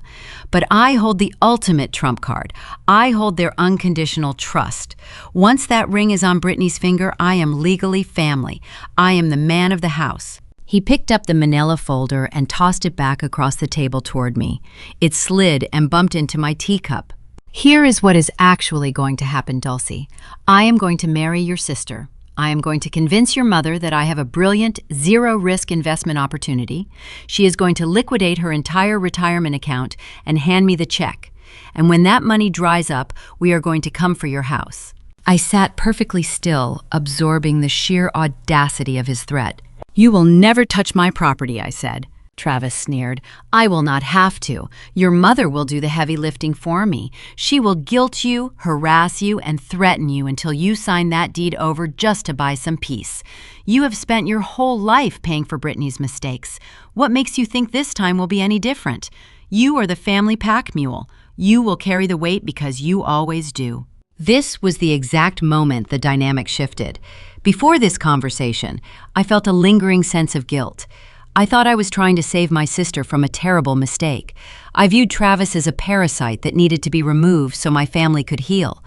"But I hold the ultimate trump card. I hold their unconditional trust. Once that ring is on Brittany's finger, I am legally family. I am the man of the house." He picked up the manila folder and tossed it back across the table toward me. It slid and bumped into my teacup. Here is what is actually going to happen, Dulcie. I am going to marry your sister. I am going to convince your mother that I have a brilliant, zero-risk investment opportunity. She is going to liquidate her entire retirement account and hand me the check. And when that money dries up, we are going to come for your house. I sat perfectly still, absorbing the sheer audacity of his threat. You will never touch my property, I said. Travis sneered. I will not have to. Your mother will do the heavy lifting for me. She will guilt you, harass you, and threaten you until you sign that deed over just to buy some peace. You have spent your whole life paying for Brittany's mistakes. What makes you think this time will be any different? You are the family pack mule. You will carry the weight because you always do. This was the exact moment the dynamic shifted. Before this conversation, I felt a lingering sense of guilt. I thought I was trying to save my sister from a terrible mistake. I viewed Travis as a parasite that needed to be removed so my family could heal.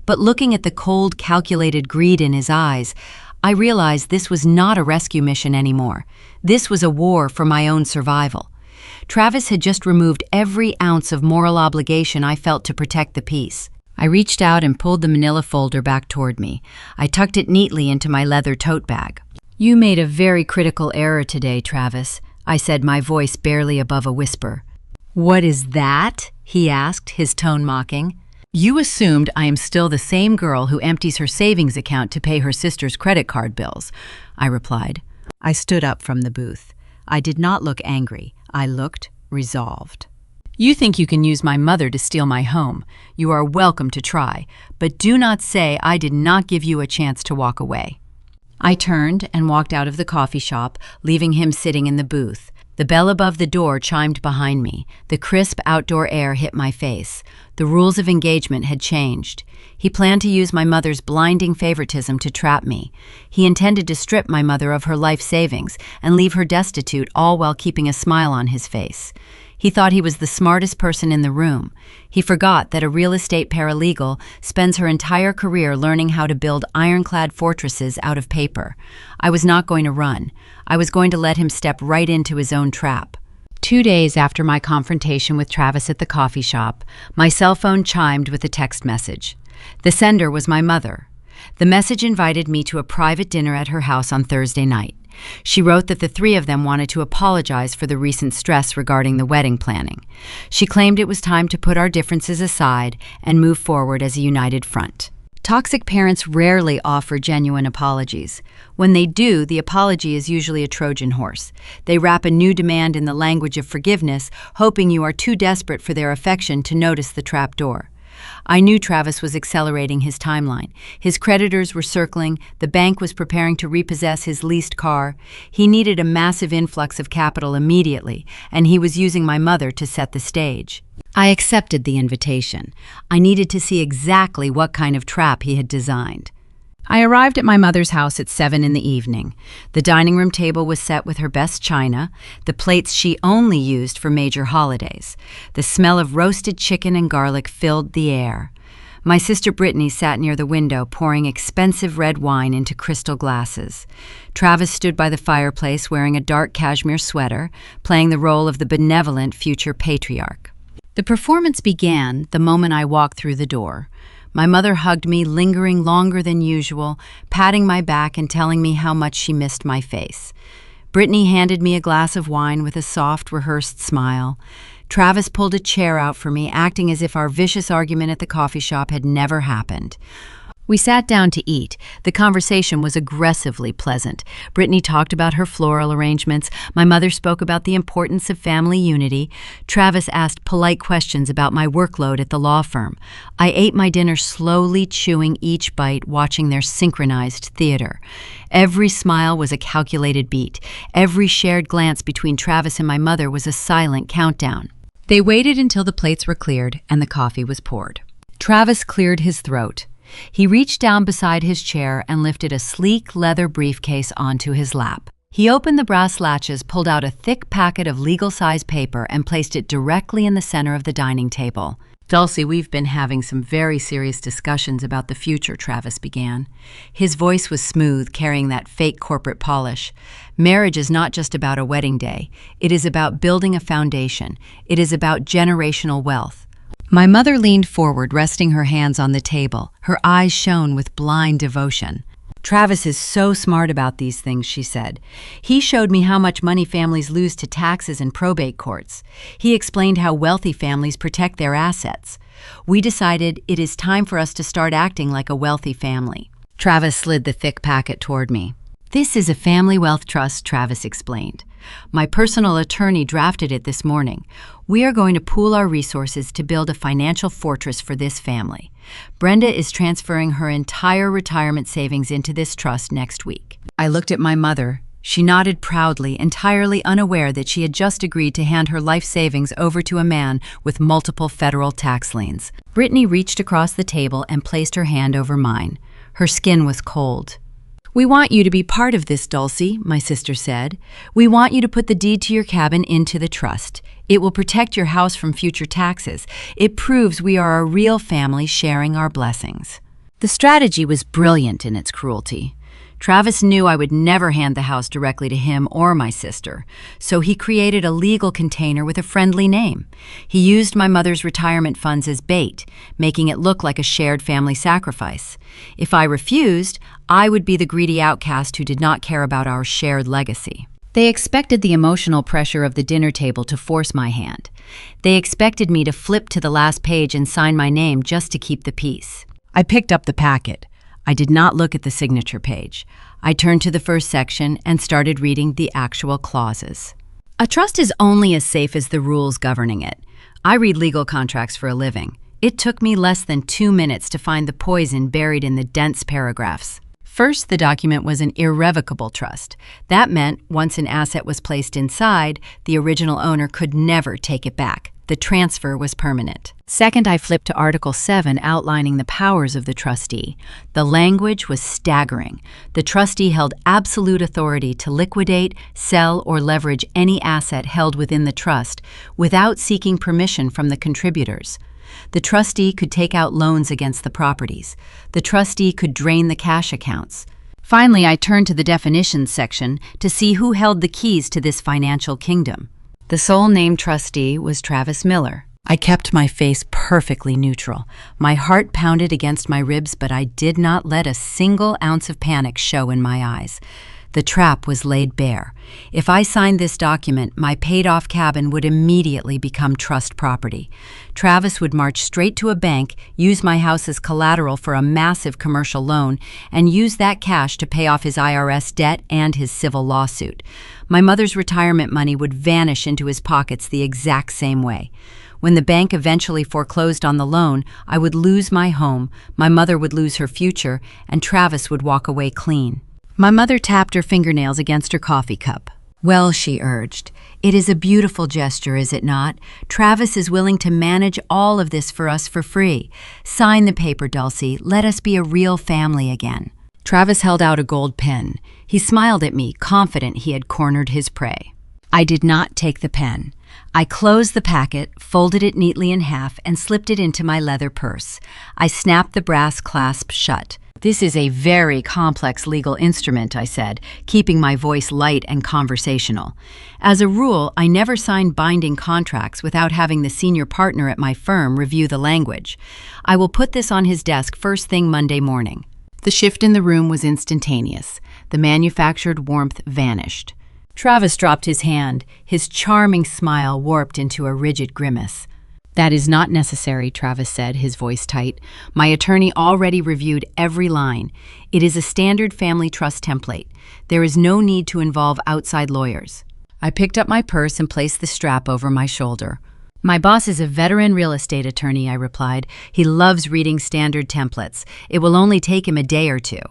But looking at the cold, calculated greed in his eyes, I realized this was not a rescue mission anymore. This was a war for my own survival. Travis had just removed every ounce of moral obligation I felt to protect the peace. I reached out and pulled the manila folder back toward me. I tucked it neatly into my leather tote bag. You made a very critical error today, Travis, I said, my voice barely above a whisper. What is that? He asked, his tone mocking. You assumed I am still the same girl who empties her savings account to pay her sister's credit card bills, I replied. I stood up from the booth. I did not look angry. I looked resolved. You think you can use my mother to steal my home. You are welcome to try, but do not say I did not give you a chance to walk away. I turned and walked out of the coffee shop, leaving him sitting in the booth. The bell above the door chimed behind me. The crisp outdoor air hit my face. The rules of engagement had changed. He planned to use my mother's blinding favoritism to trap me. He intended to strip my mother of her life savings and leave her destitute, all while keeping a smile on his face. He thought he was the smartest person in the room. He forgot that a real estate paralegal spends her entire career learning how to build ironclad fortresses out of paper. I was not going to run. I was going to let him step right into his own trap. 2 days after my confrontation with Travis at the coffee shop, my cell phone chimed with a text message. The sender was my mother. The message invited me to a private dinner at her house on Thursday night. She wrote that the three of them wanted to apologize for the recent stress regarding the wedding planning. She claimed it was time to put our differences aside and move forward as a united front. Toxic parents rarely offer genuine apologies. When they do, the apology is usually a Trojan horse. They wrap a new demand in the language of forgiveness, hoping you are too desperate for their affection to notice the trap door. I knew Travis was accelerating his timeline. His creditors were circling, the bank was preparing to repossess his leased car. He needed a massive influx of capital immediately, and he was using my mother to set the stage. I accepted the invitation. I needed to see exactly what kind of trap he had designed. I arrived at my mother's house at 7 in the evening. The dining room table was set with her best china, the plates she only used for major holidays. The smell of roasted chicken and garlic filled the air. My sister Brittany sat near the window, pouring expensive red wine into crystal glasses. Travis stood by the fireplace wearing a dark cashmere sweater, playing the role of the benevolent future patriarch. The performance began the moment I walked through the door. My mother hugged me, lingering longer than usual, patting my back and telling me how much she missed my face. Brittany handed me a glass of wine with a soft, rehearsed smile. Travis pulled a chair out for me, acting as if our vicious argument at the coffee shop had never happened. We sat down to eat. The conversation was aggressively pleasant. Brittany talked about her floral arrangements. My mother spoke about the importance of family unity. Travis asked polite questions about my workload at the law firm. I ate my dinner slowly, chewing each bite, watching their synchronized theater. Every smile was a calculated beat. Every shared glance between Travis and my mother was a silent countdown. They waited until the plates were cleared and the coffee was poured. Travis cleared his throat. He reached down beside his chair and lifted a sleek leather briefcase onto his lap. He opened the brass latches, pulled out a thick packet of legal-size paper, and placed it directly in the center of the dining table. Dulcie, we've been having some very serious discussions about the future, Travis began. His voice was smooth, carrying that fake corporate polish. Marriage is not just about a wedding day. It is about building a foundation. It is about generational wealth. My mother leaned forward, resting her hands on the table. Her eyes shone with blind devotion. "Travis is so smart about these things," she said. "He showed me how much money families lose to taxes and probate courts. He explained how wealthy families protect their assets. We decided it is time for us to start acting like a wealthy family." Travis slid the thick packet toward me. "This is a family wealth trust," Travis explained. "My personal attorney drafted it this morning. We are going to pool our resources to build a financial fortress for this family. Brenda is transferring her entire retirement savings into this trust next week." I looked at my mother. She nodded proudly, entirely unaware that she had just agreed to hand her life savings over to a man with multiple federal tax liens. Brittany reached across the table and placed her hand over mine. Her skin was cold. "We want you to be part of this, Dulcie," my sister said. "We want you to put the deed to your cabin into the trust. It will protect your house from future taxes. It proves we are a real family sharing our blessings." The strategy was brilliant in its cruelty. Travis knew I would never hand the house directly to him or my sister, so he created a legal container with a friendly name. He used my mother's retirement funds as bait, making it look like a shared family sacrifice. If I refused, I would be the greedy outcast who did not care about our shared legacy. They expected the emotional pressure of the dinner table to force my hand. They expected me to flip to the last page and sign my name just to keep the peace. I picked up the packet. I did not look at the signature page. I turned to the first section and started reading the actual clauses. A trust is only as safe as the rules governing it. I read legal contracts for a living. It took me less than 2 minutes to find the poison buried in the dense paragraphs. First, the document was an irrevocable trust. That meant once an asset was placed inside, the original owner could never take it back. The transfer was permanent. Second, I flipped to Article 7 outlining the powers of the trustee. The language was staggering. The trustee held absolute authority to liquidate, sell, or leverage any asset held within the trust without seeking permission from the contributors. The trustee could take out loans against the properties. The trustee could drain the cash accounts. Finally, I turned to the definitions section to see who held the keys to this financial kingdom. The sole named trustee was Travis Miller. I kept my face perfectly neutral. My heart pounded against my ribs, but I did not let a single ounce of panic show in my eyes. The trap was laid bare. If I signed this document, my paid-off cabin would immediately become trust property. Travis would march straight to a bank, use my house as collateral for a massive commercial loan, and use that cash to pay off his IRS debt and his civil lawsuit. My mother's retirement money would vanish into his pockets the exact same way. When the bank eventually foreclosed on the loan, I would lose my home, my mother would lose her future, and Travis would walk away clean. My mother tapped her fingernails against her coffee cup. "Well," she urged, "it is a beautiful gesture, is it not? Travis is willing to manage all of this for us for free. Sign the paper, Dulcie. Let us be a real family again." Travis held out a gold pen. He smiled at me, confident he had cornered his prey. I did not take the pen. I closed the packet, folded it neatly in half, and slipped it into my leather purse. I snapped the brass clasp shut. "This is a very complex legal instrument," I said, keeping my voice light and conversational. As a rule, I never signed binding contracts without having the senior partner at my firm review the language. I will put this on his desk first thing Monday morning. The shift in the room was instantaneous. The manufactured warmth vanished. Travis dropped his hand. His charming smile warped into a rigid grimace. "That is not necessary," Travis said, his voice tight. "My attorney already reviewed every line. It is a standard family trust template. There is no need to involve outside lawyers." I picked up my purse and placed the strap over my shoulder. "My boss is a veteran real estate attorney," I replied. "He loves reading standard templates. It will only take him a day or two."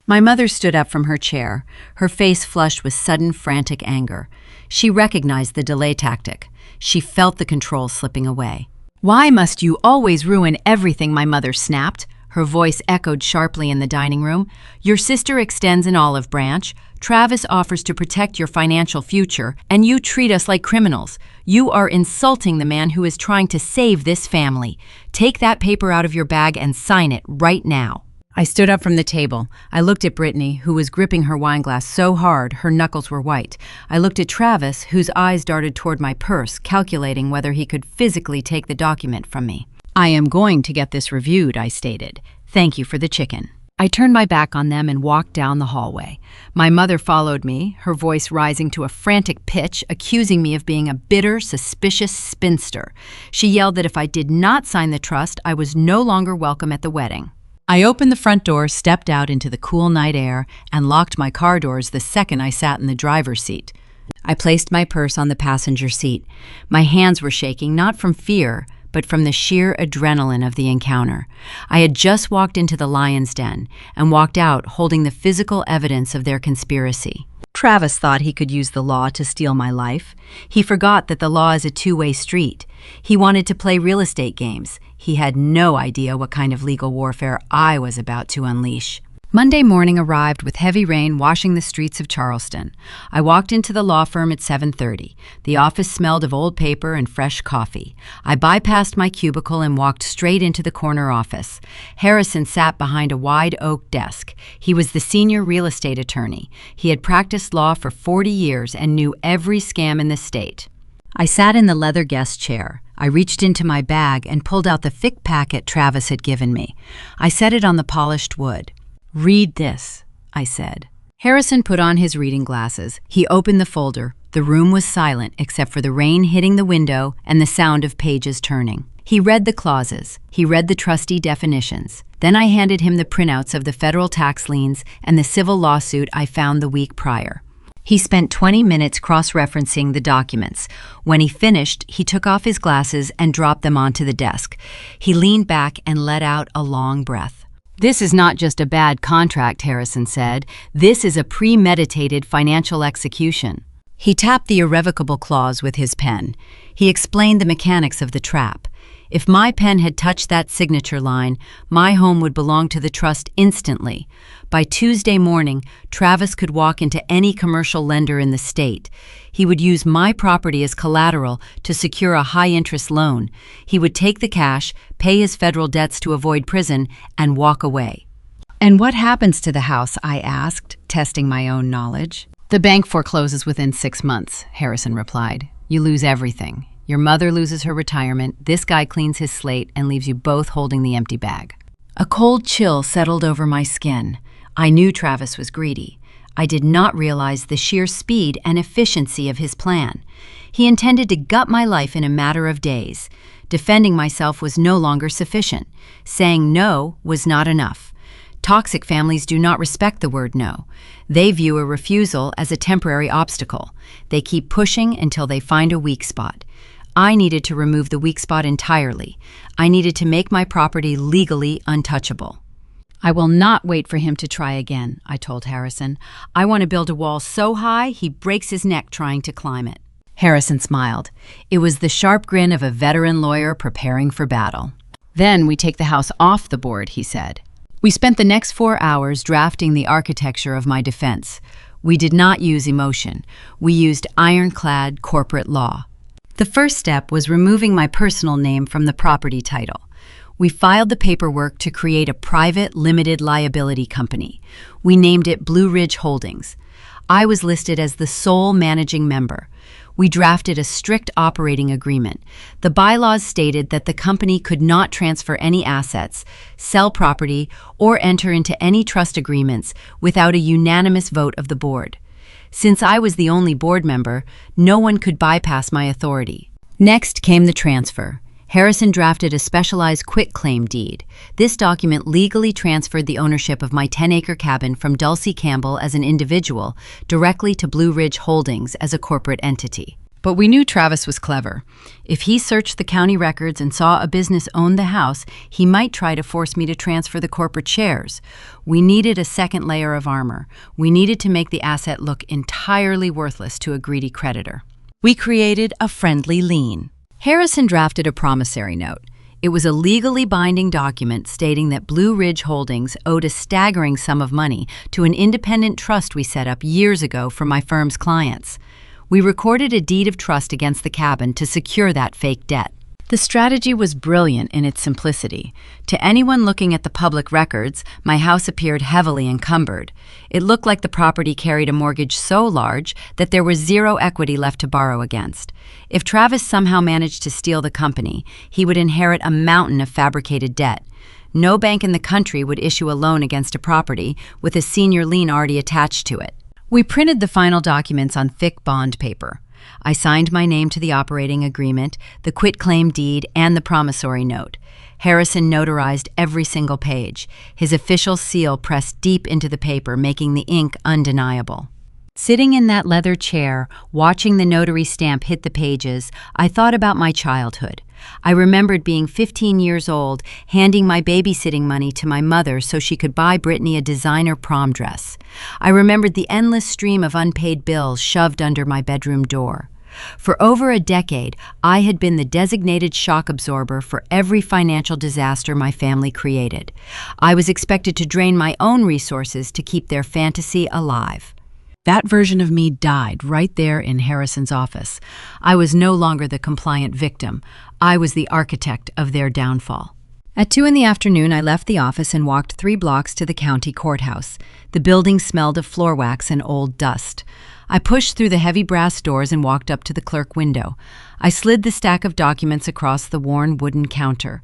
My mother stood up from her chair, her face flushed with sudden, frantic anger. She recognized the delay tactic. She felt the control slipping away. "Why must you always ruin everything?" my mother snapped. Her voice echoed sharply in the dining room. "Your sister extends an olive branch. Travis offers to protect your financial future, and you treat us like criminals. You are insulting the man who is trying to save this family. Take that paper out of your bag and sign it right now." I stood up from the table. I looked at Brittany, who was gripping her wineglass so hard her knuckles were white. I looked at Travis, whose eyes darted toward my purse, calculating whether he could physically take the document from me. "I am going to get this reviewed," I stated. "Thank you for the chicken." I turned my back on them and walked down the hallway. My mother followed me, her voice rising to a frantic pitch, accusing me of being a bitter, suspicious spinster. She yelled that if I did not sign the trust, I was no longer welcome at the wedding. I opened the front door, stepped out into the cool night air, and locked my car doors the second I sat in the driver's seat. I placed my purse on the passenger seat. My hands were shaking, not from fear, but from the sheer adrenaline of the encounter. I had just walked into the lion's den and walked out holding the physical evidence of their conspiracy. Travis thought he could use the law to steal my life. He forgot that the law is a two-way street. He wanted to play real estate games. He had no idea what kind of legal warfare I was about to unleash. Monday morning arrived with heavy rain washing the streets of Charleston. I walked into the law firm at 7:30. The office smelled of old paper and fresh coffee. I bypassed my cubicle and walked straight into the corner office. Harrison sat behind a wide oak desk. He was the senior real estate attorney. He had practiced law for 40 years and knew every scam in the state. I sat in the leather guest chair. I reached into my bag and pulled out the thick packet Travis had given me. I set it on the polished wood. "Read this," I said. Harrison put on his reading glasses. He opened the folder. The room was silent except for the rain hitting the window and the sound of pages turning. He read the clauses. He read the trustee definitions. Then I handed him the printouts of the federal tax liens and the civil lawsuit I found the week prior. He spent 20 minutes cross-referencing the documents. When he finished, he took off his glasses and dropped them onto the desk. He leaned back and let out a long breath. "This is not just a bad contract," Harrison said. "This is a premeditated financial execution." He tapped the irrevocable clause with his pen. He explained the mechanics of the trap. If my pen had touched that signature line, my home would belong to the trust instantly. By Tuesday morning, Travis could walk into any commercial lender in the state. He would use my property as collateral to secure a high-interest loan. He would take the cash, pay his federal debts to avoid prison, and walk away. "And what happens to the house?" I asked, testing my own knowledge. "The bank forecloses within 6 months," Harrison replied. "You lose everything. Your mother loses her retirement, this guy cleans his slate, and leaves you both holding the empty bag." A cold chill settled over my skin. I knew Travis was greedy. I did not realize the sheer speed and efficiency of his plan. He intended to gut my life in a matter of days. Defending myself was no longer sufficient. Saying no was not enough. Toxic families do not respect the word no. They view a refusal as a temporary obstacle. They keep pushing until they find a weak spot. I needed to remove the weak spot entirely. I needed to make my property legally untouchable. "I will not wait for him to try again," I told Harrison. "I want to build a wall so high he breaks his neck trying to climb it." Harrison smiled. It was the sharp grin of a veteran lawyer preparing for battle. "Then we take the house off the board," he said. We spent the next 4 hours drafting the architecture of my defense. We did not use emotion. We used ironclad corporate law. The first step was removing my personal name from the property title. We filed the paperwork to create a private limited liability company. We named it Blue Ridge Holdings. I was listed as the sole managing member. We drafted a strict operating agreement. The bylaws stated that the company could not transfer any assets, sell property, or enter into any trust agreements without a unanimous vote of the board. Since I was the only board member, no one could bypass my authority. Next came the transfer. Harrison drafted a specialized quitclaim deed. This document legally transferred the ownership of my 10-acre cabin from Dulcie Campbell as an individual directly to Blue Ridge Holdings as a corporate entity. But we knew Travis was clever. If he searched the county records and saw a business owned the house, he might try to force me to transfer the corporate shares. We needed a second layer of armor. We needed to make the asset look entirely worthless to a greedy creditor. We created a friendly lien. Harrison drafted a promissory note. It was a legally binding document stating that Blue Ridge Holdings owed a staggering sum of money to an independent trust we set up years ago for my firm's clients. We recorded a deed of trust against the cabin to secure that fake debt. The strategy was brilliant in its simplicity. To anyone looking at the public records, my house appeared heavily encumbered. It looked like the property carried a mortgage so large that there was zero equity left to borrow against. If Travis somehow managed to steal the company, he would inherit a mountain of fabricated debt. No bank in the country would issue a loan against a property with a senior lien already attached to it. We printed the final documents on thick bond paper. I signed my name to the operating agreement, the quitclaim deed, and the promissory note. Harrison notarized every single page, his official seal pressed deep into the paper, making the ink undeniable. Sitting in that leather chair, watching the notary stamp hit the pages, I thought about my childhood. I remembered being 15 years old, handing my babysitting money to my mother so she could buy Brittany a designer prom dress. I remembered the endless stream of unpaid bills shoved under my bedroom door. For over a decade, I had been the designated shock absorber for every financial disaster my family created. I was expected to drain my own resources to keep their fantasy alive. That version of me died right there in Harrison's office. I was no longer the compliant victim. I was the architect of their downfall. At 2 p.m, I left the office and walked 3 blocks to the county courthouse. The building smelled of floor wax and old dust. I pushed through the heavy brass doors and walked up to the clerk window. I slid the stack of documents across the worn wooden counter.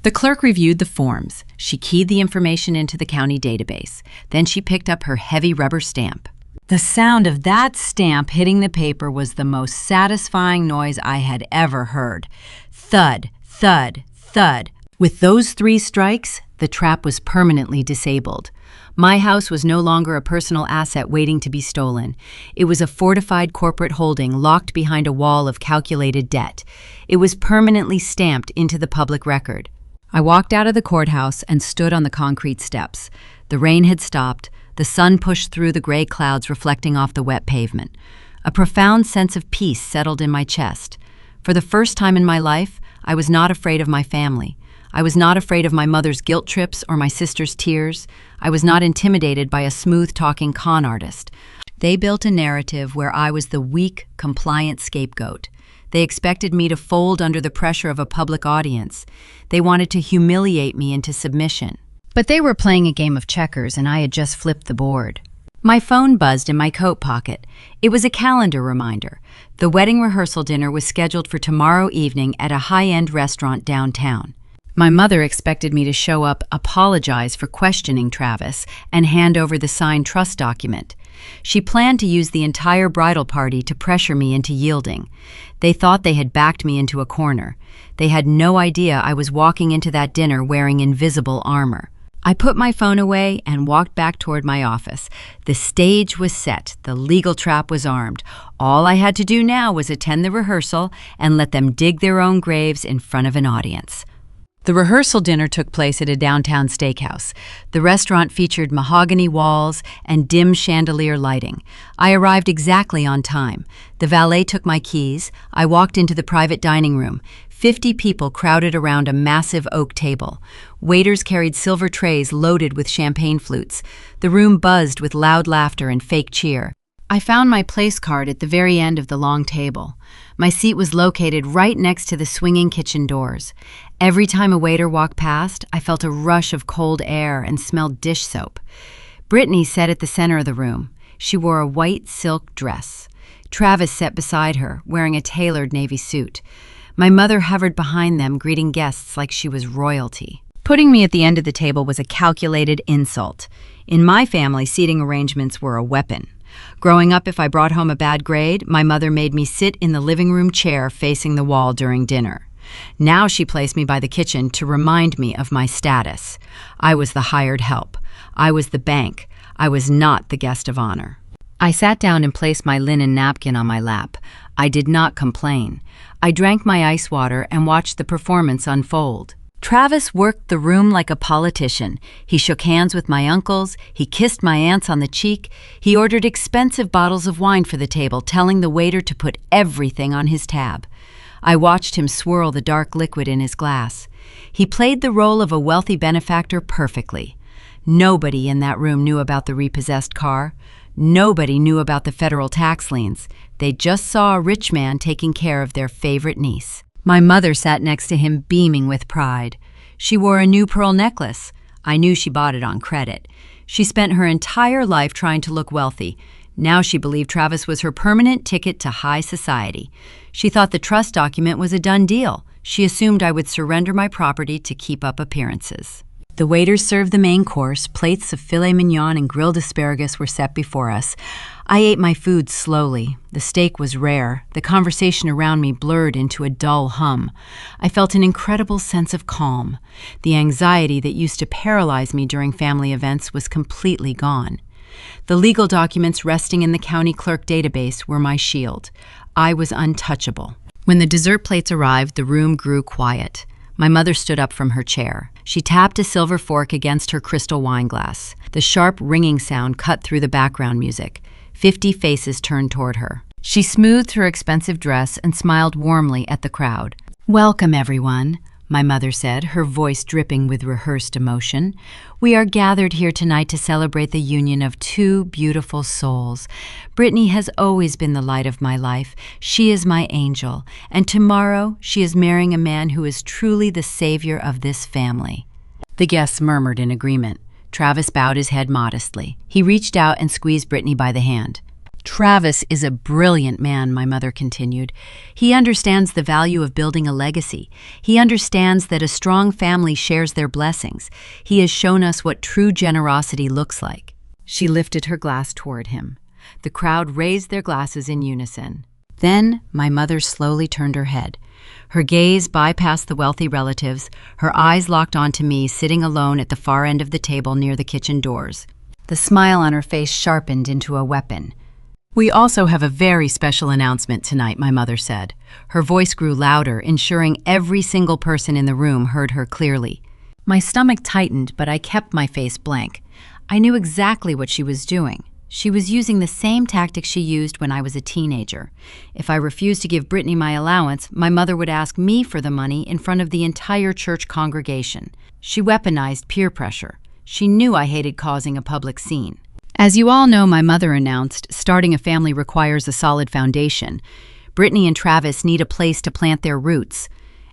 The clerk reviewed the forms. She keyed the information into the county database. Then she picked up her heavy rubber stamp. The sound of that stamp hitting the paper was the most satisfying noise I had ever heard. Thud, thud, thud. With those 3 strikes, the trap was permanently disabled. My house was no longer a personal asset waiting to be stolen. It was a fortified corporate holding locked behind a wall of calculated debt. It was permanently stamped into the public record. I walked out of the courthouse and stood on the concrete steps. The rain had stopped. The sun pushed through the gray clouds reflecting off the wet pavement. A profound sense of peace settled in my chest. For the first time in my life, I was not afraid of my family. I was not afraid of my mother's guilt trips or my sister's tears. I was not intimidated by a smooth-talking con artist. They built a narrative where I was the weak, compliant scapegoat. They expected me to fold under the pressure of a public audience. They wanted to humiliate me into submission. But they were playing a game of checkers, and I had just flipped the board. My phone buzzed in my coat pocket. It was a calendar reminder. The wedding rehearsal dinner was scheduled for tomorrow evening at a high-end restaurant downtown. My mother expected me to show up, apologize for questioning Travis, and hand over the signed trust document. She planned to use the entire bridal party to pressure me into yielding. They thought they had backed me into a corner. They had no idea I was walking into that dinner wearing invisible armor. I put my phone away and walked back toward my office. The stage was set. The legal trap was armed. All I had to do now was attend the rehearsal and let them dig their own graves in front of an audience. The rehearsal dinner took place at a downtown steakhouse. The restaurant featured mahogany walls and dim chandelier lighting. I arrived exactly on time. The valet took my keys. I walked into the private dining room. 50 people crowded around a massive oak table. Waiters carried silver trays loaded with champagne flutes. The room buzzed with loud laughter and fake cheer. I found my place card at the very end of the long table. My seat was located right next to the swinging kitchen doors. Every time a waiter walked past, I felt a rush of cold air and smelled dish soap. Brittany sat at the center of the room. She wore a white silk dress. Travis sat beside her, wearing a tailored navy suit. My mother hovered behind them, greeting guests like she was royalty. Putting me at the end of the table was a calculated insult. In my family, seating arrangements were a weapon. Growing up, if I brought home a bad grade, my mother made me sit in the living room chair facing the wall during dinner. Now she placed me by the kitchen to remind me of my status. I was the hired help. I was the bank. I was not the guest of honor. I sat down and placed my linen napkin on my lap. I did not complain. I drank my ice water and watched the performance unfold. Travis worked the room like a politician. He shook hands with my uncles. He kissed my aunts on the cheek. He ordered expensive bottles of wine for the table, telling the waiter to put everything on his tab. I watched him swirl the dark liquid in his glass. He played the role of a wealthy benefactor perfectly. Nobody in that room knew about the repossessed car. Nobody knew about the federal tax liens. They just saw a rich man taking care of their favorite niece. My mother sat next to him, beaming with pride. She wore a new pearl necklace. I knew she bought it on credit. She spent her entire life trying to look wealthy. Now she believed Travis was her permanent ticket to high society. She thought the trust document was a done deal. She assumed I would surrender my property to keep up appearances. The waiters served the main course. Plates of filet mignon and grilled asparagus were set before us. I ate my food slowly. The steak was rare. The conversation around me blurred into a dull hum. I felt an incredible sense of calm. The anxiety that used to paralyze me during family events was completely gone. The legal documents resting in the county clerk database were my shield. I was untouchable. When the dessert plates arrived, the room grew quiet. My mother stood up from her chair. She tapped a silver fork against her crystal wine glass. The sharp ringing sound cut through the background music. 50 faces turned toward her. She smoothed her expensive dress and smiled warmly at the crowd. "Welcome, everyone," my mother said, her voice dripping with rehearsed emotion. "We are gathered here tonight to celebrate the union of two beautiful souls. Brittany has always been the light of my life. She is my angel, and tomorrow she is marrying a man who is truly the savior of this family." The guests murmured in agreement. Travis bowed his head modestly. He reached out and squeezed Brittany by the hand. "Travis is a brilliant man," my mother continued. "He understands the value of building a legacy. He understands that a strong family shares their blessings. He has shown us what true generosity looks like." She lifted her glass toward him. The crowd raised their glasses in unison. Then my mother slowly turned her head. Her gaze bypassed the wealthy relatives. Her eyes locked onto me, sitting alone at the far end of the table near the kitchen doors. The smile on her face sharpened into a weapon. "We also have a very special announcement tonight," my mother said. Her voice grew louder, ensuring every single person in the room heard her clearly. My stomach tightened, but I kept my face blank. I knew exactly what she was doing. She was using the same tactic she used when I was a teenager. If I refused to give Brittany my allowance, my mother would ask me for the money in front of the entire church congregation. She weaponized peer pressure. She knew I hated causing a public scene. "As you all know," my mother announced, "starting a family requires a solid foundation. Brittany and Travis need a place to plant their roots.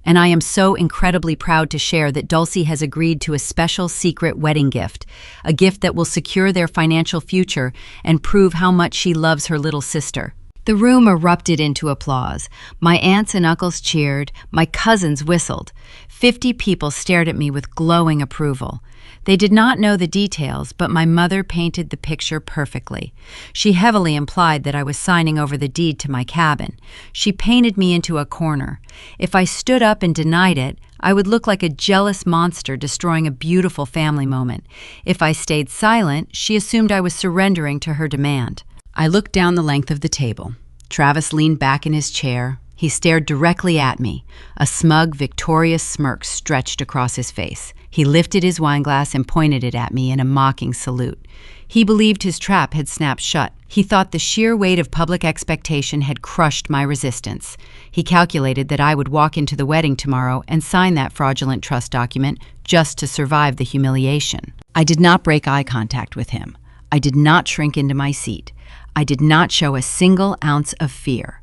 And I am so incredibly proud to share that Dulcie has agreed to a special secret wedding gift, a gift that will secure their financial future and prove how much she loves her little sister." The room erupted into applause. My aunts and uncles cheered. My cousins whistled. 50 people stared at me with glowing approval. They did not know the details, but my mother painted the picture perfectly. She heavily implied that I was signing over the deed to my cabin. She painted me into a corner. If I stood up and denied it, I would look like a jealous monster destroying a beautiful family moment. If I stayed silent, she assumed I was surrendering to her demand. I looked down the length of the table. Travis leaned back in his chair. He stared directly at me. A smug, victorious smirk stretched across his face. He lifted his wineglass and pointed it at me in a mocking salute. He believed his trap had snapped shut. He thought the sheer weight of public expectation had crushed my resistance. He calculated that I would walk into the wedding tomorrow and sign that fraudulent trust document just to survive the humiliation. I did not break eye contact with him. I did not shrink into my seat. I did not show a single ounce of fear.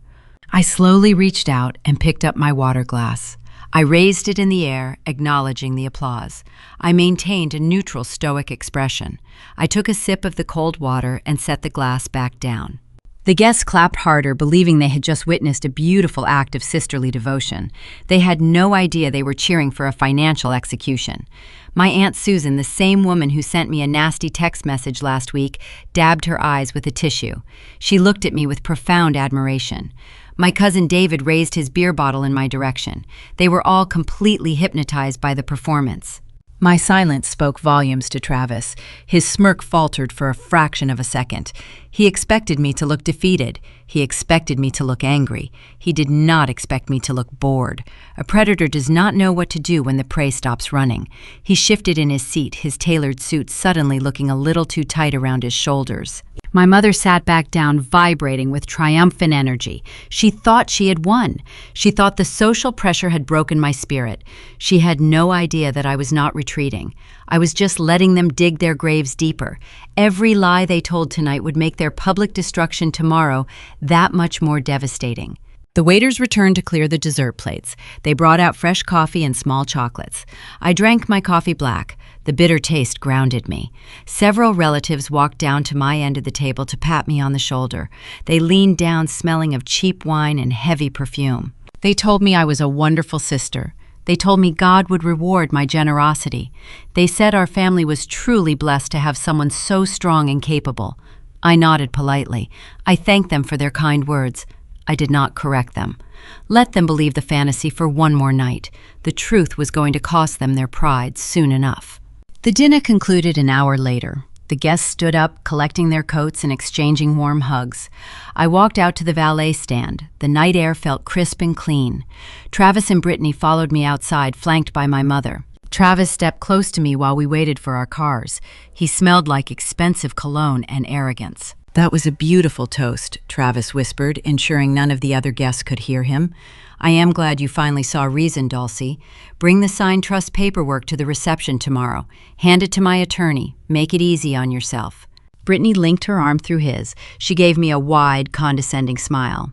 I slowly reached out and picked up my water glass. I raised it in the air, acknowledging the applause. I maintained a neutral, stoic expression. I took a sip of the cold water and set the glass back down. The guests clapped harder, believing they had just witnessed a beautiful act of sisterly devotion. They had no idea they were cheering for a financial execution. My Aunt Susan, the same woman who sent me a nasty text message last week, dabbed her eyes with a tissue. She looked at me with profound admiration. My cousin David raised his beer bottle in my direction. They were all completely hypnotized by the performance. My silence spoke volumes to Travis. His smirk faltered for a fraction of a second. He expected me to look defeated. He expected me to look angry. He did not expect me to look bored. A predator does not know what to do when the prey stops running. He shifted in his seat, his tailored suit suddenly looking a little too tight around his shoulders. My mother sat back down, vibrating with triumphant energy. She thought she had won. She thought the social pressure had broken my spirit. She had no idea that I was not retreating. I was just letting them dig their graves deeper. Every lie they told tonight would make their public destruction tomorrow that much more devastating. The waiters returned to clear the dessert plates. They brought out fresh coffee and small chocolates. I drank my coffee black. The bitter taste grounded me. Several relatives walked down to my end of the table to pat me on the shoulder. They leaned down, smelling of cheap wine and heavy perfume. They told me I was a wonderful sister. They told me God would reward my generosity. They said our family was truly blessed to have someone so strong and capable. I nodded politely. I thanked them for their kind words. I did not correct them. Let them believe the fantasy for one more night. The truth was going to cost them their pride soon enough. The dinner concluded an hour later. The guests stood up, collecting their coats and exchanging warm hugs. I walked out to the valet stand. The night air felt crisp and clean. Travis and Brittany followed me outside, flanked by my mother. Travis stepped close to me while we waited for our cars. He smelled like expensive cologne and arrogance. "That was a beautiful toast," Travis whispered, ensuring none of the other guests could hear him. "I am glad you finally saw reason, Dulcie. Bring the signed trust paperwork to the reception tomorrow. Hand it to my attorney. Make it easy on yourself." Brittany linked her arm through his. She gave me a wide, condescending smile.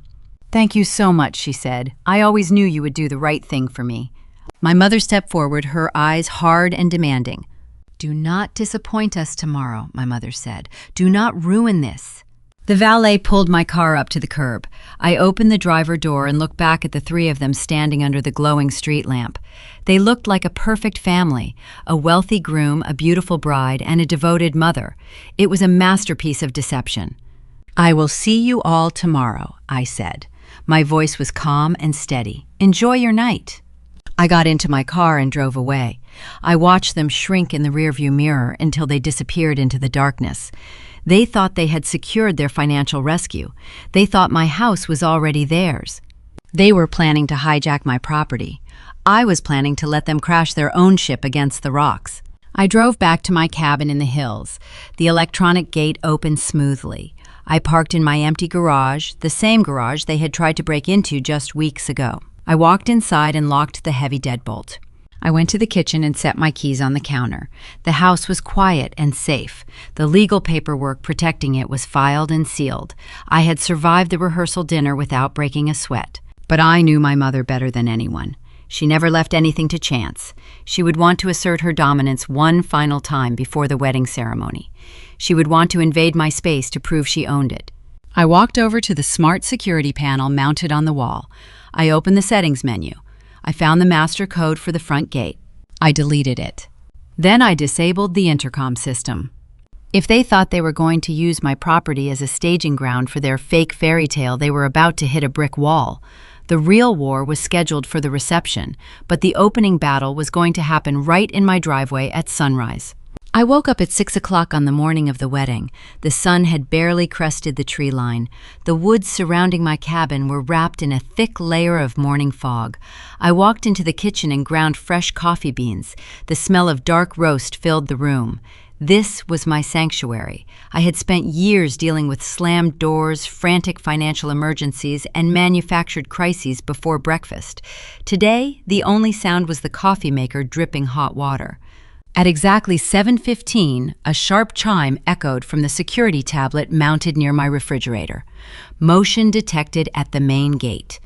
"Thank you so much," she said. "I always knew you would do the right thing for me." My mother stepped forward, her eyes hard and demanding. "Do not disappoint us tomorrow," my mother said. "Do not ruin this." The valet pulled my car up to the curb. I opened the driver door and looked back at the three of them standing under the glowing street lamp. They looked like a perfect family, a wealthy groom, a beautiful bride, and a devoted mother. It was a masterpiece of deception. "I will see you all tomorrow," I said. My voice was calm and steady. "Enjoy your night." I got into my car and drove away. I watched them shrink in the rearview mirror until they disappeared into the darkness. They thought they had secured their financial rescue. They thought my house was already theirs. They were planning to hijack my property. I was planning to let them crash their own ship against the rocks. I drove back to my cabin in the hills. The electronic gate opened smoothly. I parked in my empty garage, the same garage they had tried to break into just weeks ago. I walked inside and locked the heavy deadbolt. I went to the kitchen and set my keys on the counter. The house was quiet and safe. The legal paperwork protecting it was filed and sealed. I had survived the rehearsal dinner without breaking a sweat. But I knew my mother better than anyone. She never left anything to chance. She would want to assert her dominance one final time before the wedding ceremony. She would want to invade my space to prove she owned it. I walked over to the smart security panel mounted on the wall. I opened the settings menu. I found the master code for the front gate. I deleted it. Then I disabled the intercom system. If they thought they were going to use my property as a staging ground for their fake fairy tale, they were about to hit a brick wall. The real war was scheduled for the reception, but the opening battle was going to happen right in my driveway at sunrise. I woke up at 6 o'clock on the morning of the wedding. The sun had barely crested the tree line. The woods surrounding my cabin were wrapped in a thick layer of morning fog. I walked into the kitchen and ground fresh coffee beans. The smell of dark roast filled the room. This was my sanctuary. I had spent years dealing with slammed doors, frantic financial emergencies, and manufactured crises before breakfast. Today, the only sound was the coffee maker dripping hot water. At exactly 7:15, a sharp chime echoed from the security tablet mounted near my refrigerator. Motion detected at the main gate.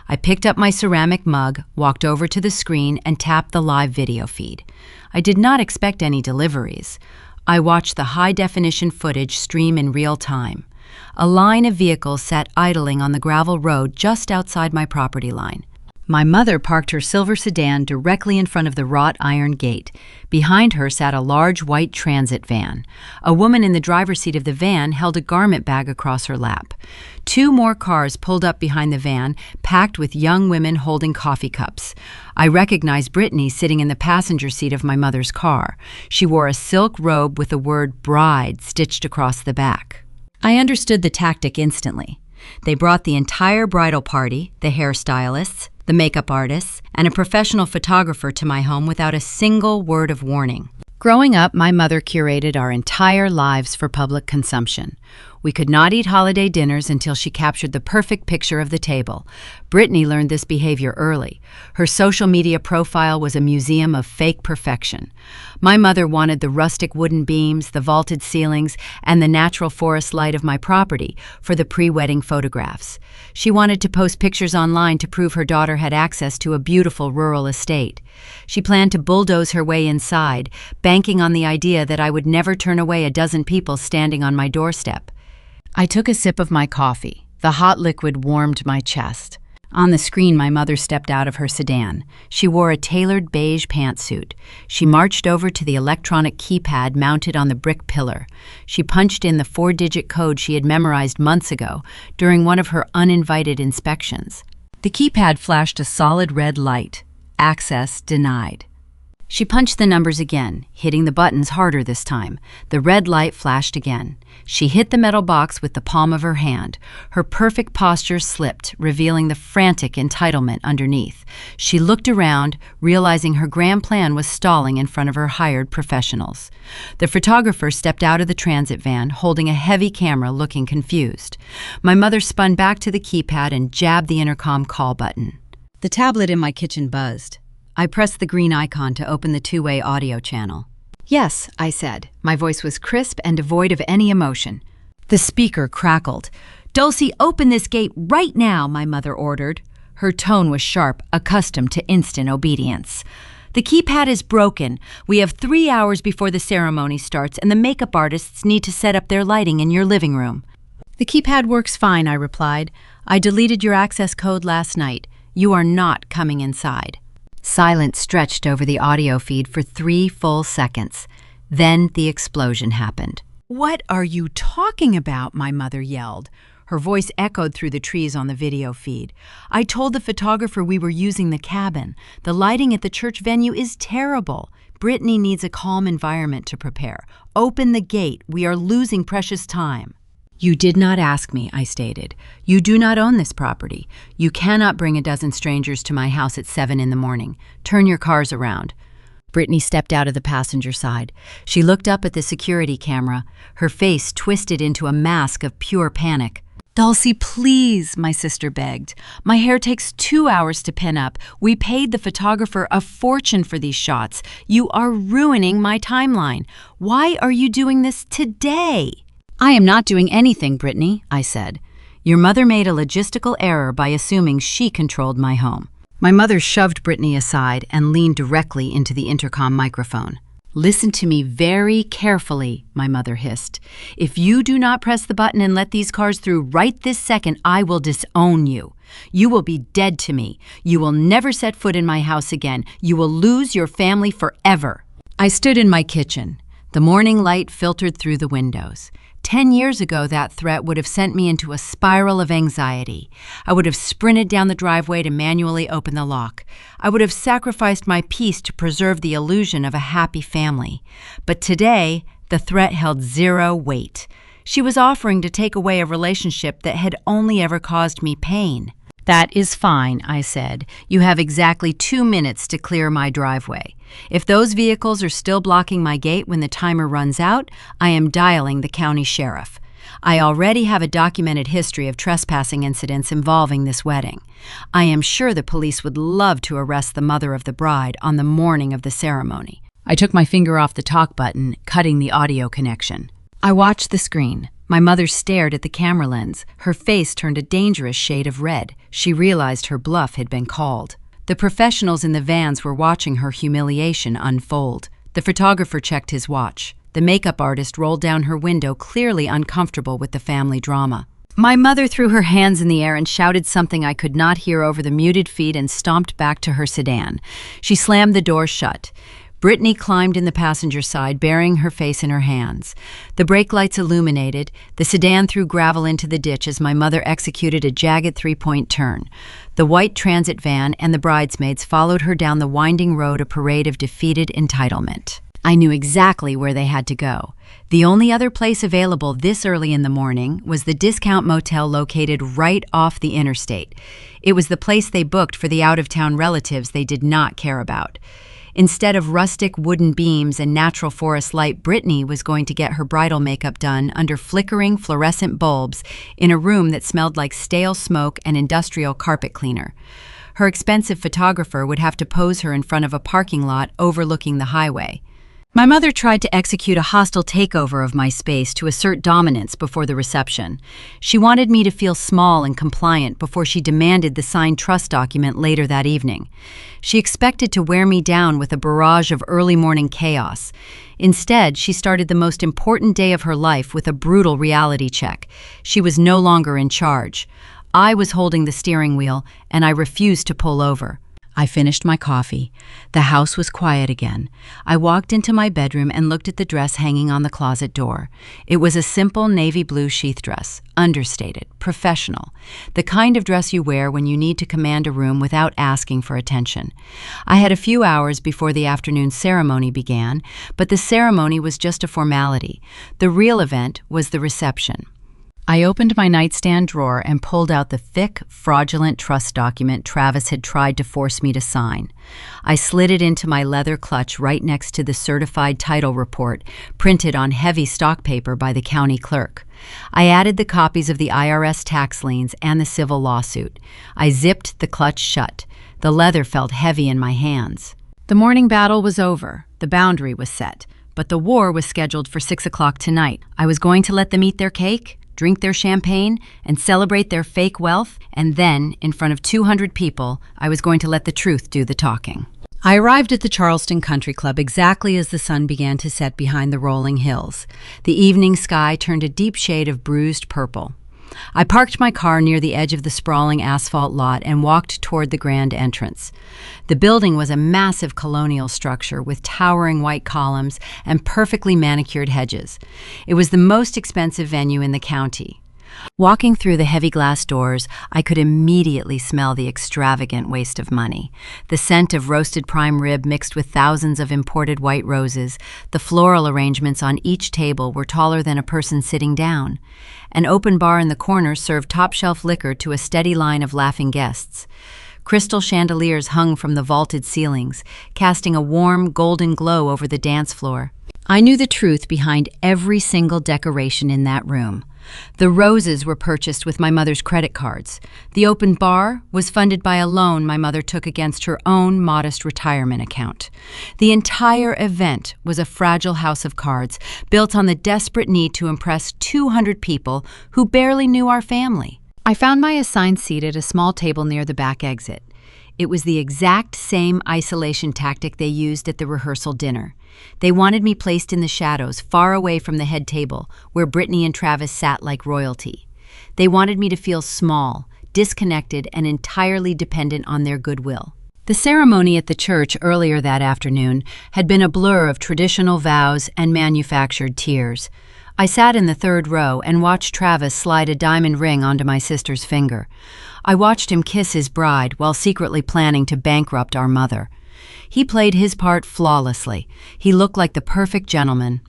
I picked up my ceramic mug, walked over to the screen, and tapped the live video feed. I did not expect any deliveries. I watched the high-definition footage stream in real time. A line of vehicles sat idling on the gravel road just outside my property line. My mother parked her silver sedan directly in front of the wrought iron gate. Behind her sat a large white transit van. A woman in the driver's seat of the van held a garment bag across her lap. Two more cars pulled up behind the van, packed with young women holding coffee cups. I recognized Brittany sitting in the passenger seat of my mother's car. She wore a silk robe with the word bride stitched across the back. I understood the tactic instantly. They brought the entire bridal party, the hairstylists, the makeup artists, and a professional photographer to my home without a single word of warning. Growing up, my mother curated our entire lives for public consumption. We could not eat holiday dinners until she captured the perfect picture of the table. Brittany learned this behavior early. Her social media profile was a museum of fake perfection. My mother wanted the rustic wooden beams, the vaulted ceilings, and the natural forest light of my property for the pre-wedding photographs. She wanted to post pictures online to prove her daughter had access to a beautiful rural estate. She planned to bulldoze her way inside, banking on the idea that I would never turn away a dozen people standing on my doorstep. I took a sip of my coffee. The hot liquid warmed my chest. On the screen, my mother stepped out of her sedan. She wore a tailored beige pantsuit. She marched over to the electronic keypad mounted on the brick pillar. She punched in the 4-digit code she had memorized months ago during one of her uninvited inspections. The keypad flashed a solid red light. Access denied. She punched the numbers again, hitting the buttons harder this time. The red light flashed again. She hit the metal box with the palm of her hand. Her perfect posture slipped, revealing the frantic entitlement underneath. She looked around, realizing her grand plan was stalling in front of her hired professionals. The photographer stepped out of the transit van, holding a heavy camera, looking confused. My mother spun back to the keypad and jabbed the intercom call button. The tablet in my kitchen buzzed. I pressed the green icon to open the two-way audio channel. "Yes," I said. My voice was crisp and devoid of any emotion. The speaker crackled. "Dulcie, open this gate right now," my mother ordered. Her tone was sharp, accustomed to instant obedience. "The keypad is broken. We have 3 hours before the ceremony starts, and the makeup artists need to set up their lighting in your living room." "The keypad works fine," I replied. "I deleted your access code last night. You are not coming inside." Silence stretched over the audio feed for 3 full seconds. Then the explosion happened. "What are you talking about?" my mother yelled. Her voice echoed through the trees on the video feed. "I told the photographer we were using the cabin. The lighting at the church venue is terrible. Brittany needs a calm environment to prepare. Open the gate. We are losing precious time." "You did not ask me," I stated. "You do not own this property. You cannot bring a dozen strangers to my house at 7 in the morning. Turn your cars around." Brittany stepped out of the passenger side. She looked up at the security camera, her face twisted into a mask of pure panic. "Dulcie, please," my sister begged. "My hair takes 2 hours to pin up. We paid the photographer a fortune for these shots. You are ruining my timeline. Why are you doing this today?" "I am not doing anything, Brittany," I said. "Your mother made a logistical error by assuming she controlled my home." My mother shoved Brittany aside and leaned directly into the intercom microphone. "Listen to me very carefully," my mother hissed. "If you do not press the button and let these cars through right this second, I will disown you. You will be dead to me. You will never set foot in my house again. You will lose your family forever." I stood in my kitchen. The morning light filtered through the windows. 10 years ago, that threat would have sent me into a spiral of anxiety. I would have sprinted down the driveway to manually open the lock. I would have sacrificed my peace to preserve the illusion of a happy family. But today, the threat held zero weight. She was offering to take away a relationship that had only ever caused me pain. "That is fine," I said. "You have exactly 2 minutes to clear my driveway. If those vehicles are still blocking my gate when the timer runs out, I am dialing the county sheriff. I already have a documented history of trespassing incidents involving this wedding. I am sure the police would love to arrest the mother of the bride on the morning of the ceremony." I took my finger off the talk button, cutting the audio connection. I watched the screen. My mother stared at the camera lens. Her face turned a dangerous shade of red. She realized her bluff had been called. The professionals in the vans were watching her humiliation unfold. The photographer checked his watch. The makeup artist rolled down her window, clearly uncomfortable with the family drama. My mother threw her hands in the air and shouted something I could not hear over the muted feed and stomped back to her sedan. She slammed the door shut. Brittany climbed in the passenger side, burying her face in her hands. The brake lights illuminated. The sedan threw gravel into the ditch as my mother executed a jagged 3-point turn. The white transit van and the bridesmaids followed her down the winding road, a parade of defeated entitlement. I knew exactly where they had to go. The only other place available this early in the morning was the discount motel located right off the interstate. It was the place they booked for the out-of-town relatives they did not care about. Instead of rustic wooden beams and natural forest light, Brittany was going to get her bridal makeup done under flickering fluorescent bulbs in a room that smelled like stale smoke and industrial carpet cleaner. Her expensive photographer would have to pose her in front of a parking lot overlooking the highway. My mother tried to execute a hostile takeover of my space to assert dominance before the reception. She wanted me to feel small and compliant before she demanded the signed trust document later that evening. She expected to wear me down with a barrage of early morning chaos. Instead, she started the most important day of her life with a brutal reality check. She was no longer in charge. I was holding the steering wheel, and I refused to pull over. I finished my coffee. The house was quiet again. I walked into my bedroom and looked at the dress hanging on the closet door. It was a simple navy blue sheath dress, understated, professional, the kind of dress you wear when you need to command a room without asking for attention. I had a few hours before the afternoon ceremony began, but the ceremony was just a formality. The real event was the reception. I opened my nightstand drawer and pulled out the thick, fraudulent trust document Travis had tried to force me to sign. I slid it into my leather clutch right next to the certified title report, printed on heavy stock paper by the county clerk. I added the copies of the IRS tax liens and the civil lawsuit. I zipped the clutch shut. The leather felt heavy in my hands. The morning battle was over. The boundary was set. But the war was scheduled for 6 o'clock tonight. I was going to let them eat their cake, drink their champagne, and celebrate their fake wealth, and then, in front of 200 people, I was going to let the truth do the talking. I arrived at the Charleston Country Club exactly as the sun began to set behind the rolling hills. The evening sky turned a deep shade of bruised purple. I parked my car near the edge of the sprawling asphalt lot and walked toward the grand entrance. The building was a massive colonial structure with towering white columns and perfectly manicured hedges. It was the most expensive venue in the county. Walking through the heavy glass doors, I could immediately smell the extravagant waste of money. The scent of roasted prime rib mixed with thousands of imported white roses. The floral arrangements on each table were taller than a person sitting down. An open bar in the corner served top-shelf liquor to a steady line of laughing guests. Crystal chandeliers hung from the vaulted ceilings, casting a warm, golden glow over the dance floor. I knew the truth behind every single decoration in that room. The roses were purchased with my mother's credit cards. The open bar was funded by a loan my mother took against her own modest retirement account. The entire event was a fragile house of cards built on the desperate need to impress 200 people who barely knew our family. I found my assigned seat at a small table near the back exit. It was the exact same isolation tactic they used at the rehearsal dinner. They wanted me placed in the shadows, far away from the head table, where Brittany and Travis sat like royalty. They wanted me to feel small, disconnected, and entirely dependent on their goodwill. The ceremony at the church earlier that afternoon had been a blur of traditional vows and manufactured tears. I sat in the third row and watched Travis slide a diamond ring onto my sister's finger. I watched him kiss his bride while secretly planning to bankrupt our mother. He played his part flawlessly. He looked like the perfect gentleman.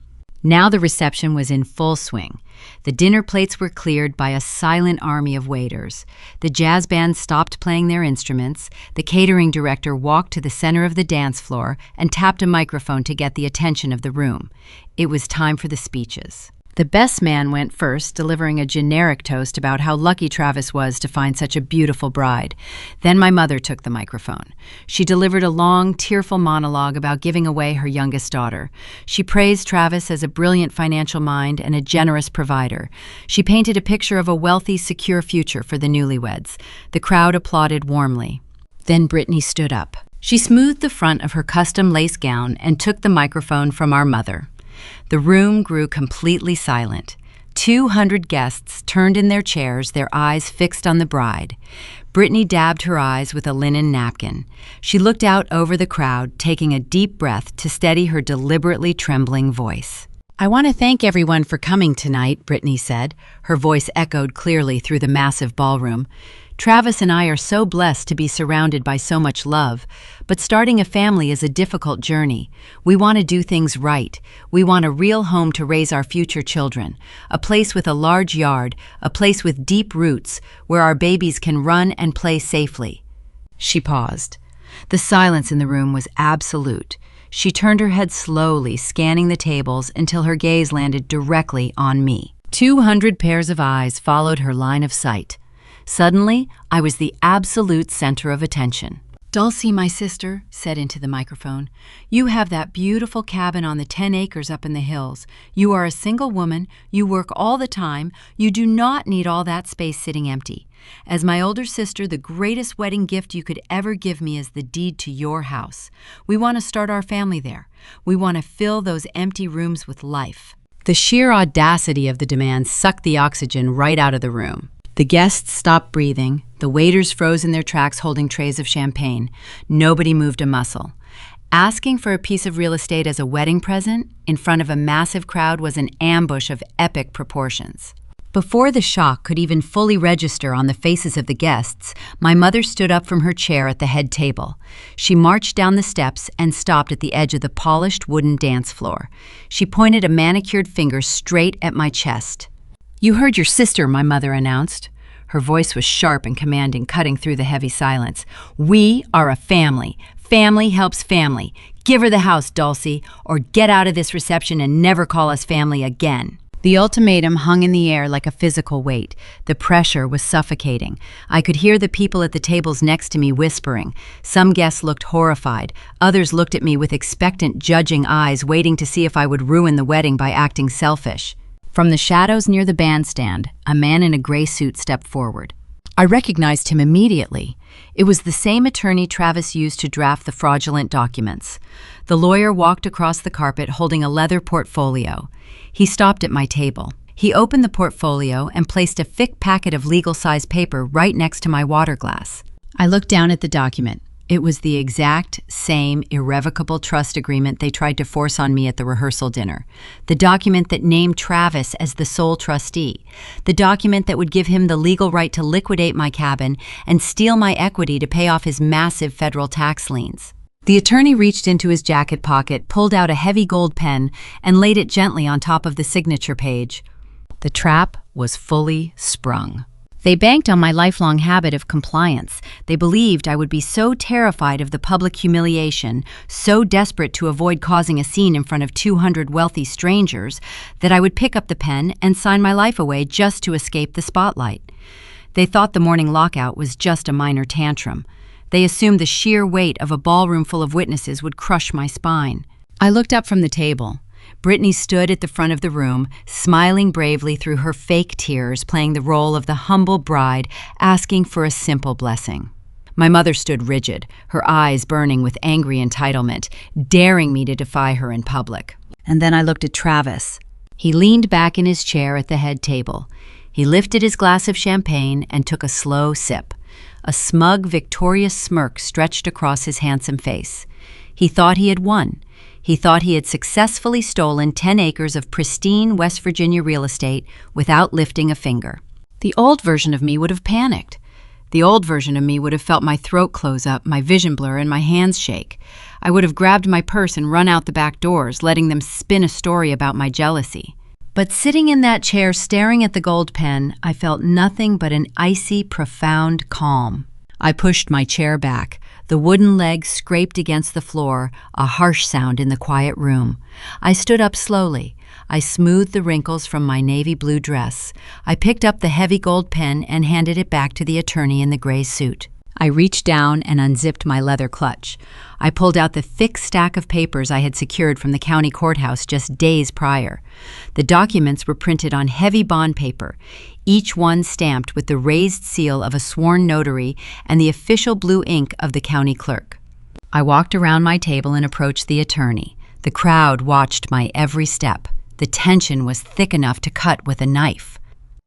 Now the reception was in full swing. The dinner plates were cleared by a silent army of waiters. The jazz band stopped playing their instruments. The catering director walked to the center of the dance floor and tapped a microphone to get the attention of the room. It was time for the speeches. The best man went first, delivering a generic toast about how lucky Travis was to find such a beautiful bride. Then my mother took the microphone. She delivered a long, tearful monologue about giving away her youngest daughter. She praised Travis as a brilliant financial mind and a generous provider. She painted a picture of a wealthy, secure future for the newlyweds. The crowd applauded warmly. Then Brittany stood up. She smoothed the front of her custom lace gown and took the microphone from our mother. The room grew completely silent. 200 guests turned in their chairs, their eyes fixed on the bride. Brittany dabbed her eyes with a linen napkin. She looked out over the crowd, taking a deep breath to steady her deliberately trembling voice. "I want to thank everyone for coming tonight," Brittany said. Her voice echoed clearly through the massive ballroom. "Travis and I are so blessed to be surrounded by so much love, but starting a family is a difficult journey. We want to do things right. We want a real home to raise our future children, a place with a large yard, a place with deep roots, where our babies can run and play safely." She paused. The silence in the room was absolute. She turned her head slowly, scanning the tables until her gaze landed directly on me. 200 pairs of eyes followed her line of sight. Suddenly, I was the absolute center of attention. "Dulcie, my sister," said into the microphone, "you have that beautiful cabin on the 10 acres up in the hills. You are a single woman, you work all the time, you do not need all that space sitting empty. As my older sister, the greatest wedding gift you could ever give me is the deed to your house. We want to start our family there. We want to fill those empty rooms with life." The sheer audacity of the demand sucked the oxygen right out of the room. The guests stopped breathing. The waiters froze in their tracks holding trays of champagne. Nobody moved a muscle. Asking for a piece of real estate as a wedding present in front of a massive crowd was an ambush of epic proportions. Before the shock could even fully register on the faces of the guests, my mother stood up from her chair at the head table. She marched down the steps and stopped at the edge of the polished wooden dance floor. She pointed a manicured finger straight at my chest. "You heard your sister," my mother announced. Her voice was sharp and commanding, cutting through the heavy silence. "We are a family. Family helps family. Give her the house, Dulcie, or get out of this reception and never call us family again." The ultimatum hung in the air like a physical weight. The pressure was suffocating. I could hear the people at the tables next to me whispering. Some guests looked horrified. Others looked at me with expectant, judging eyes, waiting to see if I would ruin the wedding by acting selfish. From the shadows near the bandstand, a man in a gray suit stepped forward. I recognized him immediately. It was the same attorney Travis used to draft the fraudulent documents. The lawyer walked across the carpet holding a leather portfolio. He stopped at my table. He opened the portfolio and placed a thick packet of legal-size paper right next to my water glass. I looked down at the document. It was the exact same irrevocable trust agreement they tried to force on me at the rehearsal dinner. The document that named Travis as the sole trustee. The document that would give him the legal right to liquidate my cabin and steal my equity to pay off his massive federal tax liens. The attorney reached into his jacket pocket, pulled out a heavy gold pen, and laid it gently on top of the signature page. The trap was fully sprung. They banked on my lifelong habit of compliance. They believed I would be so terrified of the public humiliation, so desperate to avoid causing a scene in front of 200 wealthy strangers, that I would pick up the pen and sign my life away just to escape the spotlight. They thought the morning lockout was just a minor tantrum. They assumed the sheer weight of a ballroom full of witnesses would crush my spine. I looked up from the table. Brittany stood at the front of the room, smiling bravely through her fake tears, playing the role of the humble bride, asking for a simple blessing. My mother stood rigid, her eyes burning with angry entitlement, daring me to defy her in public. And then I looked at Travis. He leaned back in his chair at the head table. He lifted his glass of champagne and took a slow sip. A smug, victorious smirk stretched across his handsome face. He thought he had won. He thought he had successfully stolen 10 acres of pristine West Virginia real estate without lifting a finger. The old version of me would have panicked. The old version of me would have felt my throat close up, my vision blur, and my hands shake. I would have grabbed my purse and run out the back doors, letting them spin a story about my jealousy. But sitting in that chair staring at the gold pen, I felt nothing but an icy, profound calm. I pushed my chair back. The wooden legs scraped against the floor, a harsh sound in the quiet room. I stood up slowly. I smoothed the wrinkles from my navy blue dress. I picked up the heavy gold pen and handed it back to the attorney in the gray suit. I reached down and unzipped my leather clutch. I pulled out the thick stack of papers I had secured from the county courthouse just days prior. The documents were printed on heavy bond paper, each one stamped with the raised seal of a sworn notary and the official blue ink of the county clerk. I walked around my table and approached the attorney. The crowd watched my every step. The tension was thick enough to cut with a knife.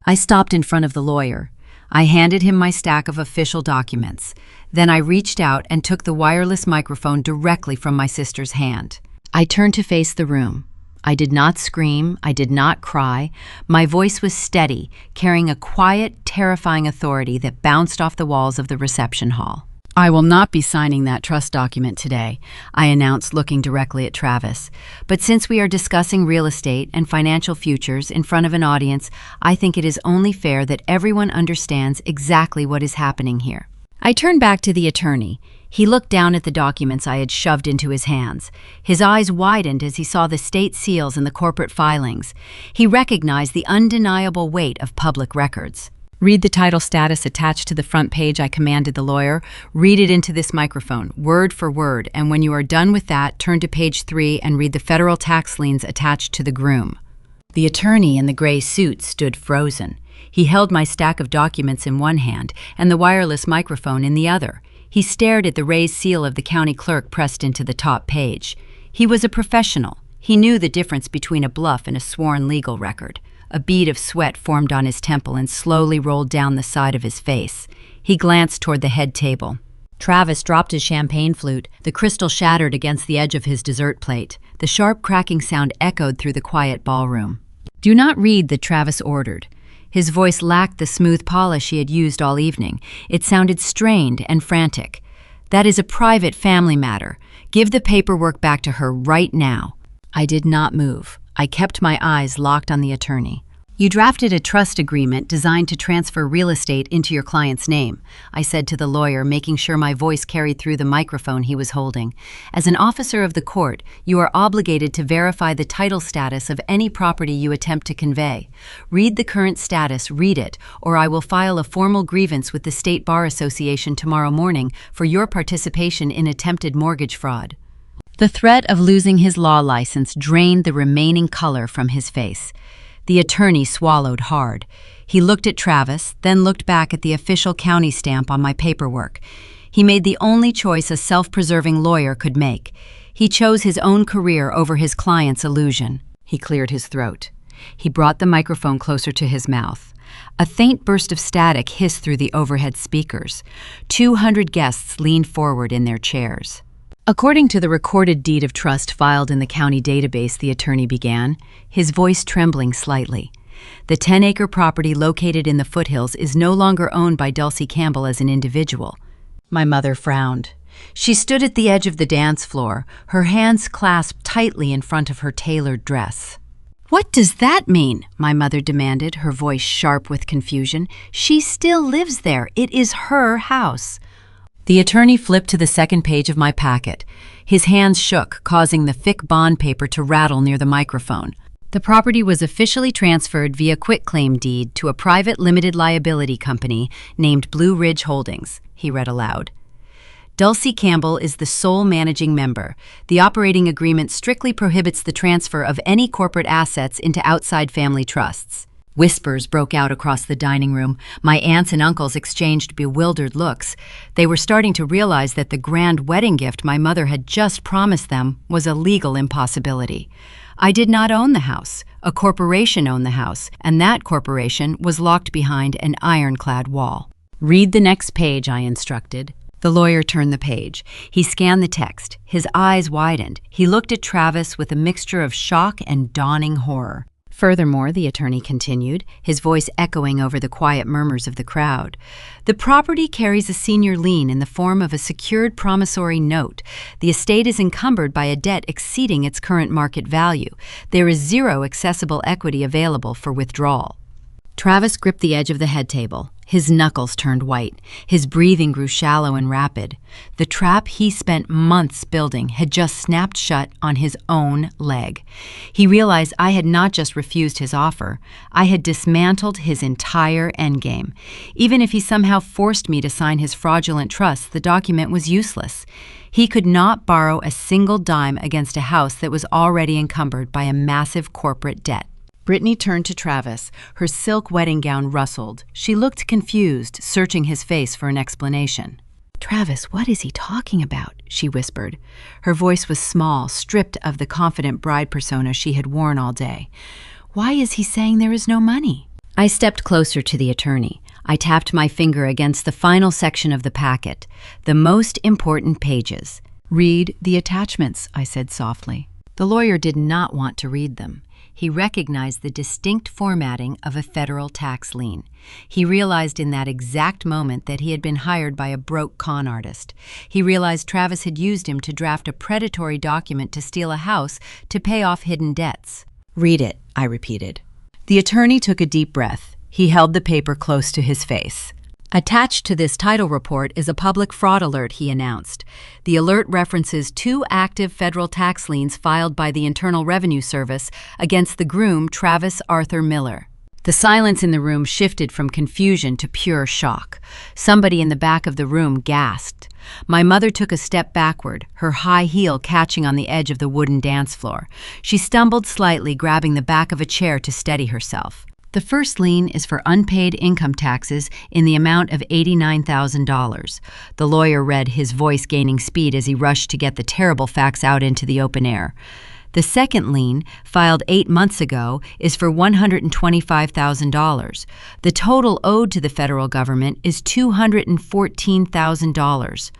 I stopped in front of the lawyer. I handed him my stack of official documents. Then I reached out and took the wireless microphone directly from my sister's hand. I turned to face the room. I did not scream. I did not cry. My voice was steady, carrying a quiet, terrifying authority that bounced off the walls of the reception hall. "I will not be signing that trust document today," I announced, looking directly at Travis. "But since we are discussing real estate and financial futures in front of an audience, I think it is only fair that everyone understands exactly what is happening here." I turned back to the attorney. He looked down at the documents I had shoved into his hands. His eyes widened as he saw the state seals and the corporate filings. He recognized the undeniable weight of public records. "Read the title status attached to the front page," I commanded the lawyer. "Read it into this microphone, word for word, and when you are done with that, turn to page 3 and read the federal tax liens attached to the groom." The attorney in the gray suit stood frozen. He held my stack of documents in one hand and the wireless microphone in the other. He stared at the raised seal of the county clerk pressed into the top page. He was a professional. He knew the difference between a bluff and a sworn legal record. A bead of sweat formed on his temple and slowly rolled down the side of his face. He glanced toward the head table. Travis dropped his champagne flute. The crystal shattered against the edge of his dessert plate. The sharp cracking sound echoed through the quiet ballroom. "Do not read," the Travis ordered. His voice lacked the smooth polish he had used all evening. It sounded strained and frantic. "That is a private family matter. Give the paperwork back to her right now." I did not move. I kept my eyes locked on the attorney. "You drafted a trust agreement designed to transfer real estate into your client's name," I said to the lawyer, making sure my voice carried through the microphone he was holding. "As an officer of the court, you are obligated to verify the title status of any property you attempt to convey. Read the current status, read it, or I will file a formal grievance with the State Bar Association tomorrow morning for your participation in attempted mortgage fraud." The threat of losing his law license drained the remaining color from his face. The attorney swallowed hard. He looked at Travis, then looked back at the official county stamp on my paperwork. He made the only choice a self-preserving lawyer could make. He chose his own career over his client's illusion. He cleared his throat. He brought the microphone closer to his mouth. A faint burst of static hissed through the overhead speakers. 200 guests leaned forward in their chairs. "According to the recorded deed of trust filed in the county database," the attorney began, his voice trembling slightly, "the 10-acre property located in the foothills is no longer owned by Dulcie Campbell as an individual." My mother frowned. She stood at the edge of the dance floor, her hands clasped tightly in front of her tailored dress. "What does that mean?" my mother demanded, her voice sharp with confusion. "She still lives there. It is her house." The attorney flipped to the second page of my packet. His hands shook, causing the thick bond paper to rattle near the microphone. "The property was officially transferred via quitclaim deed to a private limited liability company named Blue Ridge Holdings," he read aloud. "Dulcie Campbell is the sole managing member. The operating agreement strictly prohibits the transfer of any corporate assets into outside family trusts." Whispers broke out across the dining room. My aunts and uncles exchanged bewildered looks. They were starting to realize that the grand wedding gift my mother had just promised them was a legal impossibility. I did not own the house. A corporation owned the house, and that corporation was locked behind an ironclad wall. "Read the next page," I instructed. The lawyer turned the page. He scanned the text. His eyes widened. He looked at Travis with a mixture of shock and dawning horror. "Furthermore," the attorney continued, his voice echoing over the quiet murmurs of the crowd, "the property carries a senior lien in the form of a secured promissory note. The estate is encumbered by a debt exceeding its current market value. There is zero accessible equity available for withdrawal." Travis gripped the edge of the head table. His knuckles turned white. His breathing grew shallow and rapid. The trap he spent months building had just snapped shut on his own leg. He realized I had not just refused his offer, I had dismantled his entire endgame. Even if he somehow forced me to sign his fraudulent trust, the document was useless. He could not borrow a single dime against a house that was already encumbered by a massive corporate debt. Brittany turned to Travis. Her silk wedding gown rustled. She looked confused, searching his face for an explanation. "Travis, what is he talking about?" she whispered. Her voice was small, stripped of the confident bride persona she had worn all day. "Why is he saying there is no money?" I stepped closer to the attorney. I tapped my finger against the final section of the packet, the most important pages. "Read the attachments," I said softly. The lawyer did not want to read them. He recognized the distinct formatting of a federal tax lien. He realized in that exact moment that he had been hired by a broke con artist. He realized Travis had used him to draft a predatory document to steal a house to pay off hidden debts. "Read it," I repeated. The attorney took a deep breath. He held the paper close to his face. Attached to this title report is a public fraud alert, he announced. The alert references 2 active federal tax liens filed by the Internal Revenue Service against the groom Travis Arthur Miller. The silence in the room shifted from confusion to pure shock. Somebody in the back of the room gasped. My mother took a step backward, her high heel catching on the edge of the wooden dance floor. She stumbled slightly, grabbing the back of a chair to steady herself. The first lien is for unpaid income taxes in the amount of $89,000. The lawyer read, his voice gaining speed as he rushed to get the terrible facts out into the open air. The second lien, filed 8 months ago, is for $125,000. The total owed to the federal government is $214,000.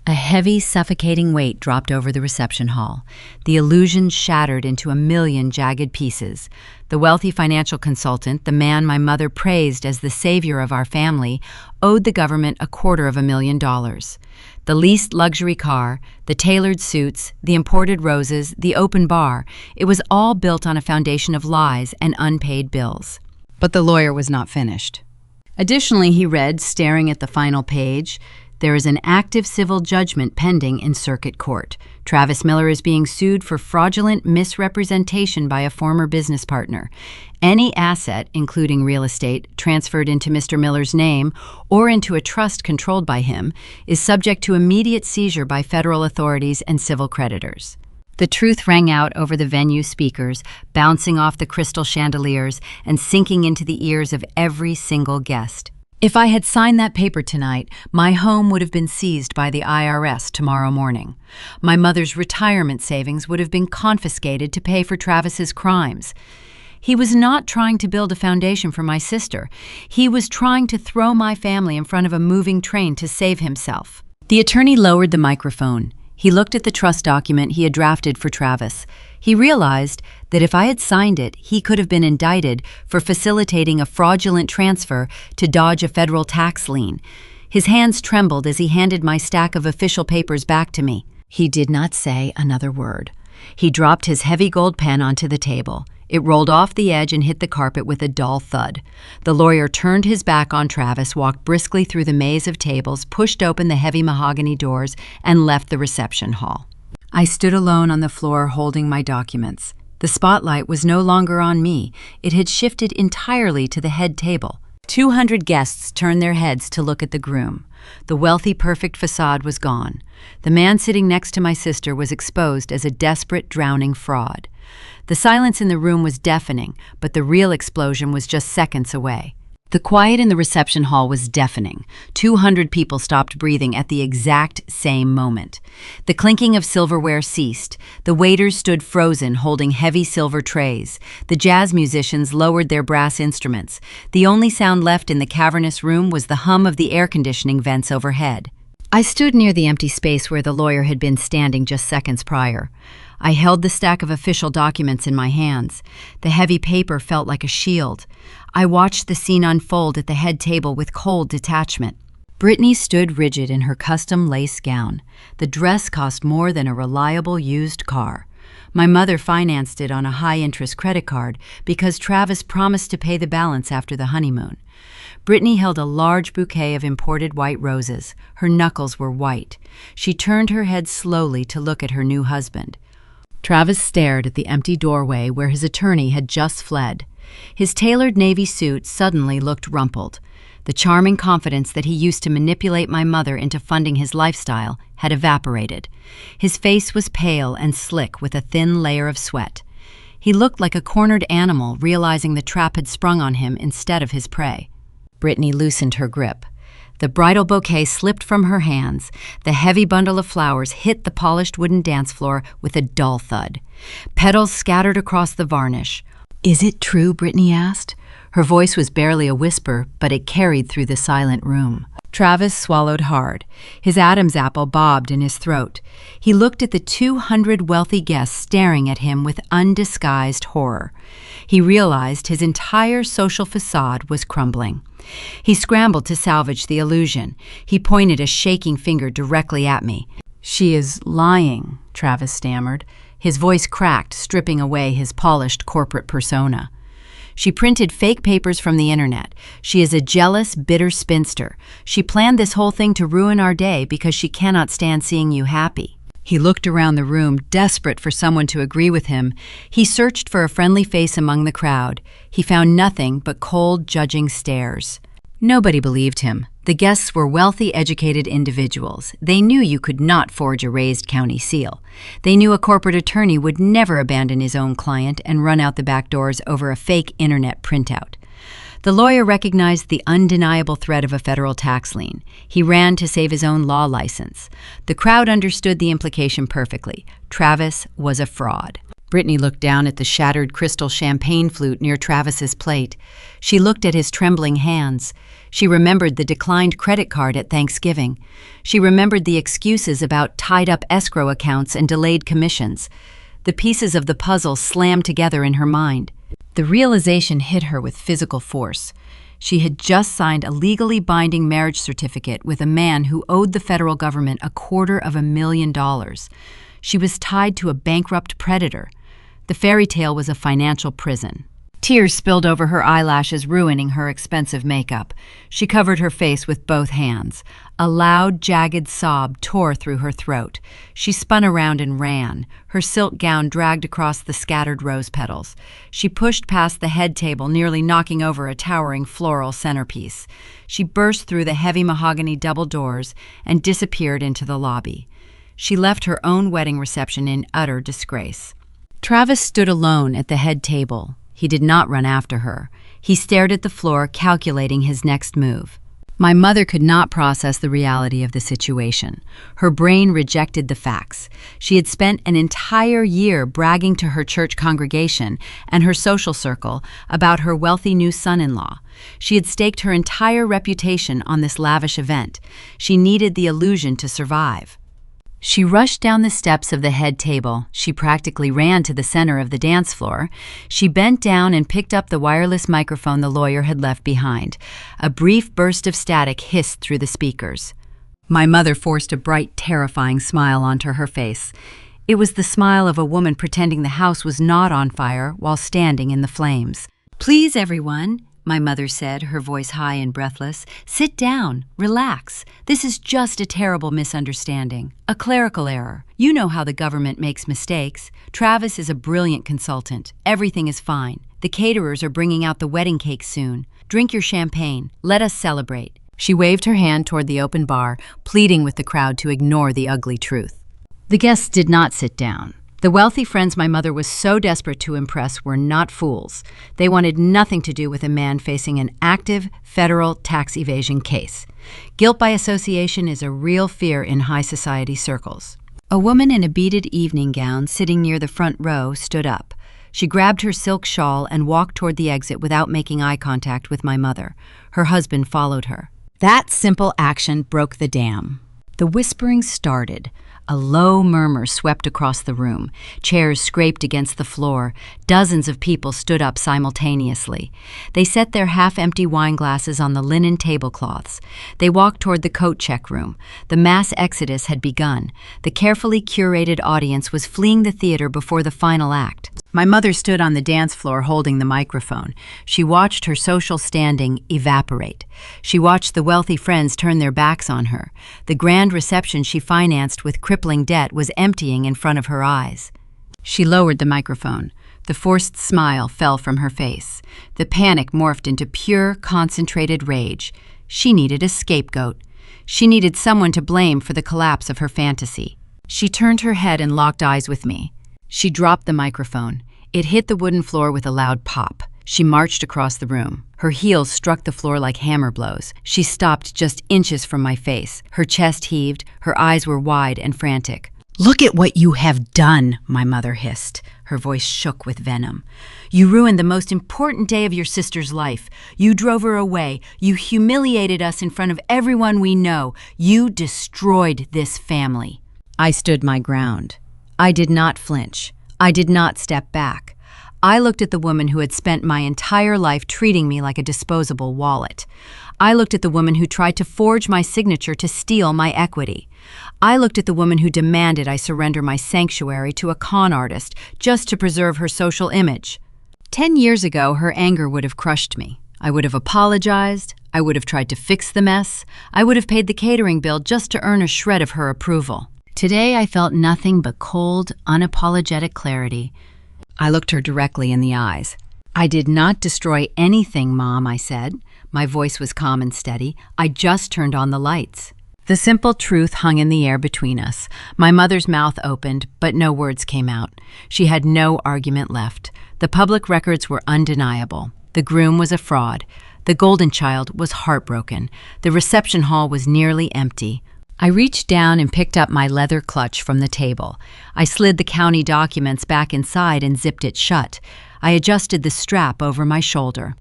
A heavy, suffocating weight dropped over the reception hall. The illusion shattered into a million jagged pieces. The wealthy financial consultant, the man my mother praised as the savior of our family, owed the government $250,000. The leased luxury car, the tailored suits, the imported roses, the open bar, it was all built on a foundation of lies and unpaid bills. But the lawyer was not finished. Additionally, he read, staring at the final page, there is an active civil judgment pending in circuit court. Travis Miller is being sued for fraudulent misrepresentation by a former business partner. Any asset, including real estate, transferred into Mr. Miller's name or into a trust controlled by him, is subject to immediate seizure by federal authorities and civil creditors. The truth rang out over the venue speakers, bouncing off the crystal chandeliers and sinking into the ears of every single guest. If I had signed that paper tonight, my home would have been seized by the IRS tomorrow morning. My mother's retirement savings would have been confiscated to pay for Travis's crimes. He was not trying to build a foundation for my sister. He was trying to throw my family in front of a moving train to save himself. The attorney lowered the microphone. He looked at the trust document he had drafted for Travis. He realized that if I had signed it, he could have been indicted for facilitating a fraudulent transfer to dodge a federal tax lien. His hands trembled as he handed my stack of official papers back to me. He did not say another word. He dropped his heavy gold pen onto the table. It rolled off the edge and hit the carpet with a dull thud. The lawyer turned his back on Travis, walked briskly through the maze of tables, pushed open the heavy mahogany doors, and left the reception hall. I stood alone on the floor holding my documents. The spotlight was no longer on me. It had shifted entirely to the head table. 200 guests turned their heads to look at the groom. The wealthy, perfect facade was gone. The man sitting next to my sister was exposed as a desperate, drowning fraud. The silence in the room was deafening, but the real explosion was just seconds away. The quiet in the reception hall was deafening. 200 people stopped breathing at the exact same moment. The clinking of silverware ceased. The waiters stood frozen, holding heavy silver trays. The jazz musicians lowered their brass instruments. The only sound left in the cavernous room was the hum of the air conditioning vents overhead. I stood near the empty space where the lawyer had been standing just seconds prior. I held the stack of official documents in my hands. The heavy paper felt like a shield. I watched the scene unfold at the head table with cold detachment. Brittany stood rigid in her custom lace gown. The dress cost more than a reliable used car. My mother financed it on a high-interest credit card because Travis promised to pay the balance after the honeymoon. Brittany held a large bouquet of imported white roses. Her knuckles were white. She turned her head slowly to look at her new husband. Travis stared at the empty doorway where his attorney had just fled. His tailored navy suit suddenly looked rumpled. The charming confidence that he used to manipulate my mother into funding his lifestyle had evaporated. His face was pale and slick with a thin layer of sweat. He looked like a cornered animal realizing the trap had sprung on him instead of his prey. Brittany loosened her grip. The bridal bouquet slipped from her hands. The heavy bundle of flowers hit the polished wooden dance floor with a dull thud. Petals scattered across the varnish. "Is it true?" Brittany asked. Her voice was barely a whisper, but it carried through the silent room. Travis swallowed hard. His Adam's apple bobbed in his throat. He looked at the 200 wealthy guests staring at him with undisguised horror. He realized his entire social facade was crumbling. He scrambled to salvage the illusion. He pointed a shaking finger directly at me. "She is lying," Travis stammered. His voice cracked, stripping away his polished corporate persona. She printed fake papers from the internet. She is a jealous, bitter spinster. She planned this whole thing to ruin our day because she cannot stand seeing you happy." He looked around the room, desperate for someone to agree with him. He searched for a friendly face among the crowd. He found nothing but cold, judging stares. Nobody believed him. The guests were wealthy, educated individuals. They knew you could not forge a raised county seal. They knew a corporate attorney would never abandon his own client and run out the back doors over a fake internet printout. The lawyer recognized the undeniable threat of a federal tax lien. He ran to save his own law license. The crowd understood the implication perfectly. Travis was a fraud. Brittany looked down at the shattered crystal champagne flute near Travis's plate. She looked at his trembling hands. She remembered the declined credit card at Thanksgiving. She remembered the excuses about tied-up escrow accounts and delayed commissions. The pieces of the puzzle slammed together in her mind. The realization hit her with physical force. She had just signed a legally binding marriage certificate with a man who owed the federal government $250,000. She was tied to a bankrupt predator. The fairy tale was a financial prison. Tears spilled over her eyelashes, ruining her expensive makeup. She covered her face with both hands. A loud, jagged sob tore through her throat. She spun around and ran. Her silk gown dragged across the scattered rose petals. She pushed past the head table, nearly knocking over a towering floral centerpiece. She burst through the heavy mahogany double doors and disappeared into the lobby. She left her own wedding reception in utter disgrace. Travis stood alone at the head table. He did not run after her. He stared at the floor, calculating his next move. My mother could not process the reality of the situation. Her brain rejected the facts. She had spent an entire year bragging to her church congregation and her social circle about her wealthy new son-in-law. She had staked her entire reputation on this lavish event. She needed the illusion to survive. She rushed down the steps of the head table. She practically ran to the center of the dance floor. She bent down and picked up the wireless microphone the lawyer had left behind. A brief burst of static hissed through the speakers. My mother forced a bright, terrifying smile onto her face. It was the smile of a woman pretending the house was not on fire while standing in the flames. "Please, everyone," my mother said, her voice high and breathless. "Sit down. Relax. This is just a terrible misunderstanding. A clerical error. You know how the government makes mistakes. Travis is a brilliant consultant. Everything is fine. The caterers are bringing out the wedding cake soon. Drink your champagne. Let us celebrate." She waved her hand toward the open bar, pleading with the crowd to ignore the ugly truth. The guests did not sit down. The wealthy friends my mother was so desperate to impress were not fools. They wanted nothing to do with a man facing an active federal tax evasion case. Guilt by association is a real fear in high society circles. A woman in a beaded evening gown sitting near the front row stood up. She grabbed her silk shawl and walked toward the exit without making eye contact with my mother. Her husband followed her. That simple action broke the dam. The whispering started. A low murmur swept across the room. Chairs scraped against the floor. Dozens of people stood up simultaneously. They set their half-empty wine glasses on the linen tablecloths. They walked toward the coat check room. The mass exodus had begun. The carefully curated audience was fleeing the theater before the final act. My mother stood on the dance floor holding the microphone. She watched her social standing evaporate. She watched the wealthy friends turn their backs on her. The grand reception she financed with crippling debt was emptying in front of her eyes. She lowered the microphone. The forced smile fell from her face. The panic morphed into pure, concentrated rage. She needed a scapegoat. She needed someone to blame for the collapse of her fantasy. She turned her head and locked eyes with me. She dropped the microphone. It hit the wooden floor with a loud pop. She marched across the room. Her heels struck the floor like hammer blows. She stopped just inches from my face. Her chest heaved. Her eyes were wide and frantic. "Look at what you have done," my mother hissed. Her voice shook with venom. "You ruined the most important day of your sister's life. You drove her away. You humiliated us in front of everyone we know. You destroyed this family." I stood my ground. I did not flinch. I did not step back. I looked at the woman who had spent my entire life treating me like a disposable wallet. I looked at the woman who tried to forge my signature to steal my equity. I looked at the woman who demanded I surrender my sanctuary to a con artist just to preserve her social image. 10 years ago, her anger would have crushed me. I would have apologized. I would have tried to fix the mess. I would have paid the catering bill just to earn a shred of her approval. Today, I felt nothing but cold, unapologetic clarity. I looked her directly in the eyes. "I did not destroy anything, Mom," I said. My voice was calm and steady. "I just turned on the lights." The simple truth hung in the air between us. My mother's mouth opened, but no words came out. She had no argument left. The public records were undeniable. The groom was a fraud. The golden child was heartbroken. The reception hall was nearly empty. I reached down and picked up my leather clutch from the table. I slid the county documents back inside and zipped it shut. I adjusted the strap over my shoulder.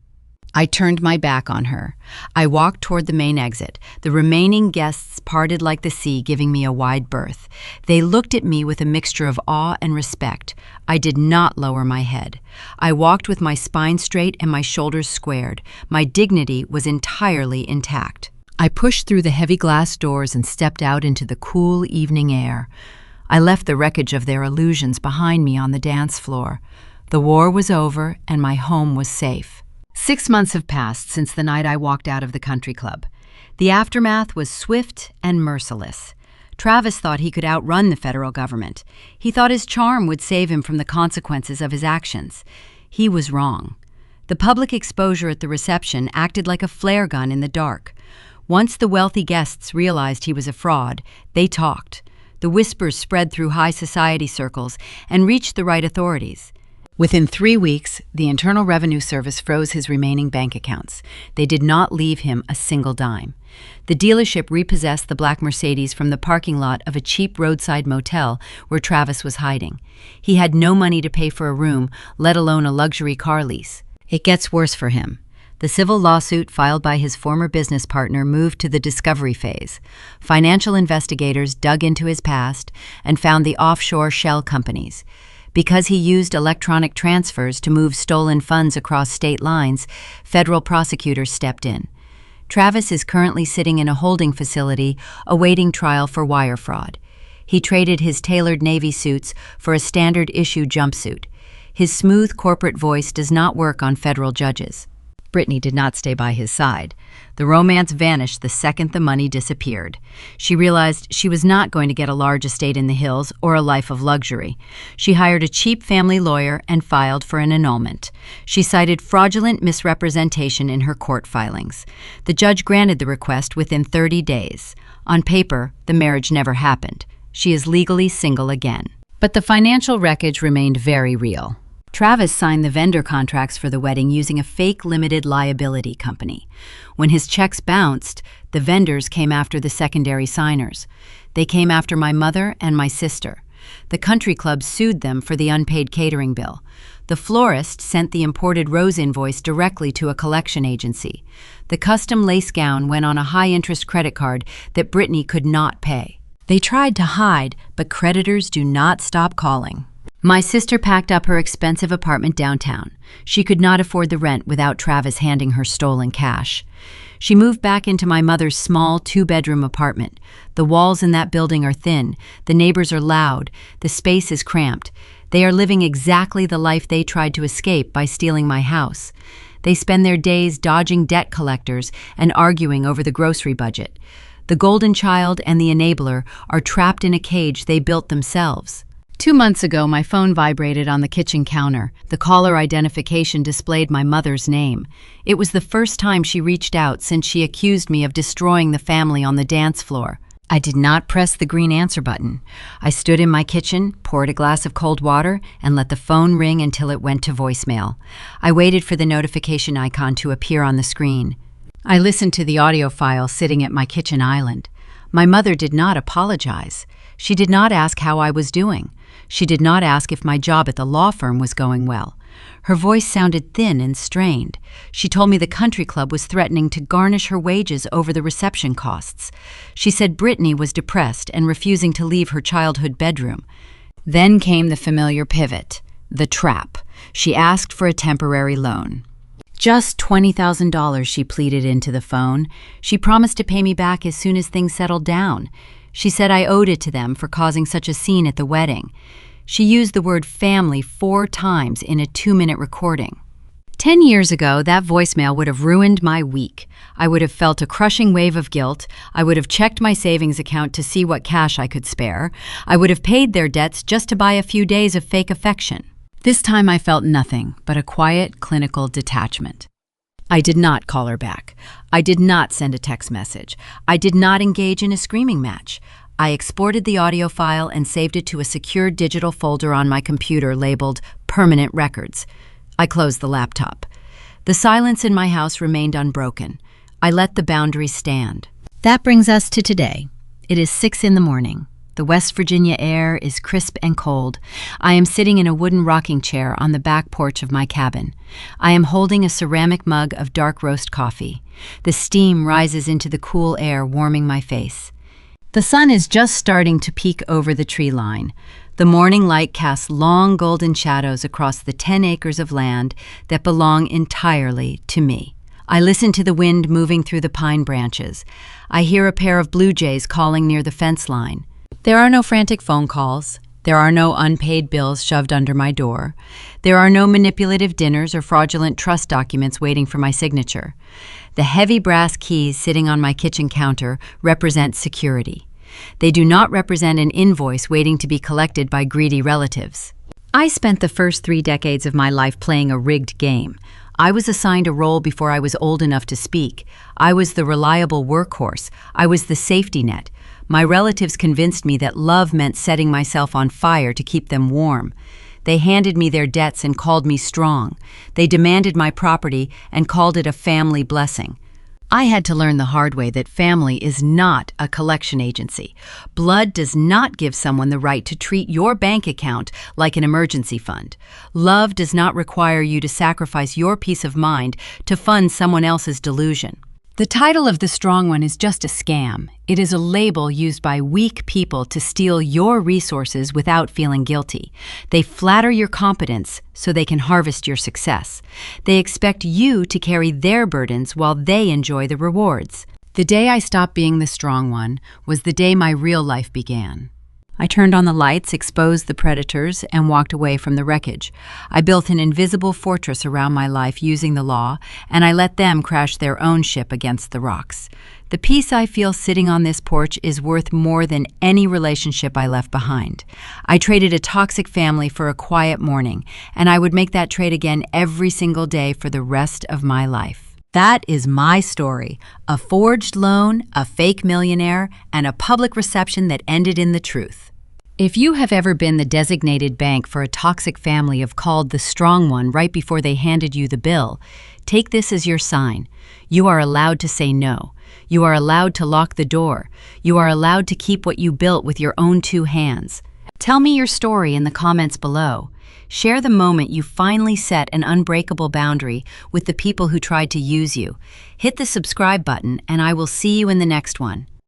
I turned my back on her. I walked toward the main exit. The remaining guests parted like the sea, giving me a wide berth. They looked at me with a mixture of awe and respect. I did not lower my head. I walked with my spine straight and my shoulders squared. My dignity was entirely intact. I pushed through the heavy glass doors and stepped out into the cool evening air. I left the wreckage of their illusions behind me on the dance floor. The war was over and my home was safe. 6 months have passed since the night I walked out of the country club. The aftermath was swift and merciless. Travis thought he could outrun the federal government. He thought his charm would save him from the consequences of his actions. He was wrong. The public exposure at the reception acted like a flare gun in the dark. Once the wealthy guests realized he was a fraud, they talked. The whispers spread through high society circles and reached the right authorities. Within 3 weeks, the Internal Revenue Service froze his remaining bank accounts. They did not leave him a single dime. The dealership repossessed the black Mercedes from the parking lot of a cheap roadside motel where Travis was hiding. He had no money to pay for a room, let alone a luxury car lease. It gets worse for him. The civil lawsuit filed by his former business partner moved to the discovery phase. Financial investigators dug into his past and found the offshore shell companies. Because he used electronic transfers to move stolen funds across state lines, federal prosecutors stepped in. Travis is currently sitting in a holding facility awaiting trial for wire fraud. He traded his tailored Navy suits for a standard-issue jumpsuit. His smooth corporate voice does not work on federal judges. Brittany did not stay by his side. The romance vanished the second the money disappeared. She realized she was not going to get a large estate in the hills or a life of luxury. She hired a cheap family lawyer and filed for an annulment. She cited fraudulent misrepresentation in her court filings. The judge granted the request within 30 days. On paper, the marriage never happened. She is legally single again. But the financial wreckage remained very real. Travis signed the vendor contracts for the wedding using a fake limited liability company. When his checks bounced, the vendors came after the secondary signers. They came after my mother and my sister. The country club sued them for the unpaid catering bill. The florist sent the imported rose invoice directly to a collection agency. The custom lace gown went on a high-interest credit card that Brittany could not pay. They tried to hide, but creditors do not stop calling. My sister packed up her expensive apartment downtown. She could not afford the rent without Travis handing her stolen cash. She moved back into my mother's small 2-bedroom apartment. The walls in that building are thin. The neighbors are loud. The space is cramped. They are living exactly the life they tried to escape by stealing my house. They spend their days dodging debt collectors and arguing over the grocery budget. The golden child and the enabler are trapped in a cage they built themselves. 2 months ago, my phone vibrated on the kitchen counter. The caller identification displayed my mother's name. It was the first time she reached out since she accused me of destroying the family on the dance floor. I did not press the green answer button. I stood in my kitchen, poured a glass of cold water, and let the phone ring until it went to voicemail. I waited for the notification icon to appear on the screen. I listened to the audio file sitting at my kitchen island. My mother did not apologize. She did not ask how I was doing. She did not ask if my job at the law firm was going well. Her voice sounded thin and strained. She told me the country club was threatening to garnish her wages over the reception costs. She said Brittany was depressed and refusing to leave her childhood bedroom. Then came the familiar pivot, the trap. She asked for a temporary loan. Just $20,000, she pleaded into the phone. She promised to pay me back as soon as things settled down. She said I owed it to them for causing such a scene at the wedding. She used the word family 4 times in a 2-minute recording. 10 years ago, that voicemail would have ruined my week. I would have felt a crushing wave of guilt. I would have checked my savings account to see what cash I could spare. I would have paid their debts just to buy a few days of fake affection. This time I felt nothing but a quiet, clinical detachment. I did not call her back. I did not send a text message. I did not engage in a screaming match. I exported the audio file and saved it to a secure digital folder on my computer labeled Permanent Records. I closed the laptop. The silence in my house remained unbroken. I let the boundaries stand. That brings us to today. It is 6 in the morning. The West Virginia air is crisp and cold. I am sitting in a wooden rocking chair on the back porch of my cabin. I am holding a ceramic mug of dark roast coffee. The steam rises into the cool air, warming my face. The sun is just starting to peek over the tree line. The morning light casts long golden shadows across the 10 acres of land that belong entirely to me. I listen to the wind moving through the pine branches. I hear a pair of blue jays calling near the fence line. There are no frantic phone calls. There are no unpaid bills shoved under my door. There are no manipulative dinners or fraudulent trust documents waiting for my signature. The heavy brass keys sitting on my kitchen counter represent security. They do not represent an invoice waiting to be collected by greedy relatives. I spent the first 3 decades of my life playing a rigged game. I was assigned a role before I was old enough to speak. I was the reliable workhorse. I was the safety net. My relatives convinced me that love meant setting myself on fire to keep them warm. They handed me their debts and called me strong. They demanded my property and called it a family blessing. I had to learn the hard way that family is not a collection agency. Blood does not give someone the right to treat your bank account like an emergency fund. Love does not require you to sacrifice your peace of mind to fund someone else's delusion. The title of The Strong One is just a scam. It is a label used by weak people to steal your resources without feeling guilty. They flatter your competence so they can harvest your success. They expect you to carry their burdens while they enjoy the rewards. The day I stopped being the strong one was the day my real life began. I turned on the lights, exposed the predators, and walked away from the wreckage. I built an invisible fortress around my life using the law, and I let them crash their own ship against the rocks. The peace I feel sitting on this porch is worth more than any relationship I left behind. I traded a toxic family for a quiet morning, and I would make that trade again every single day for the rest of my life. That is my story. A forged loan, a fake millionaire, and a public reception that ended in the truth. If you have ever been the designated bank for a toxic family of called the strong one right before they handed you the bill, take this as your sign. You are allowed to say no. You are allowed to lock the door. You are allowed to keep what you built with your own 2 hands. Tell me your story in the comments below. Share the moment you finally set an unbreakable boundary with the people who tried to use you. Hit the subscribe button, and I will see you in the next one.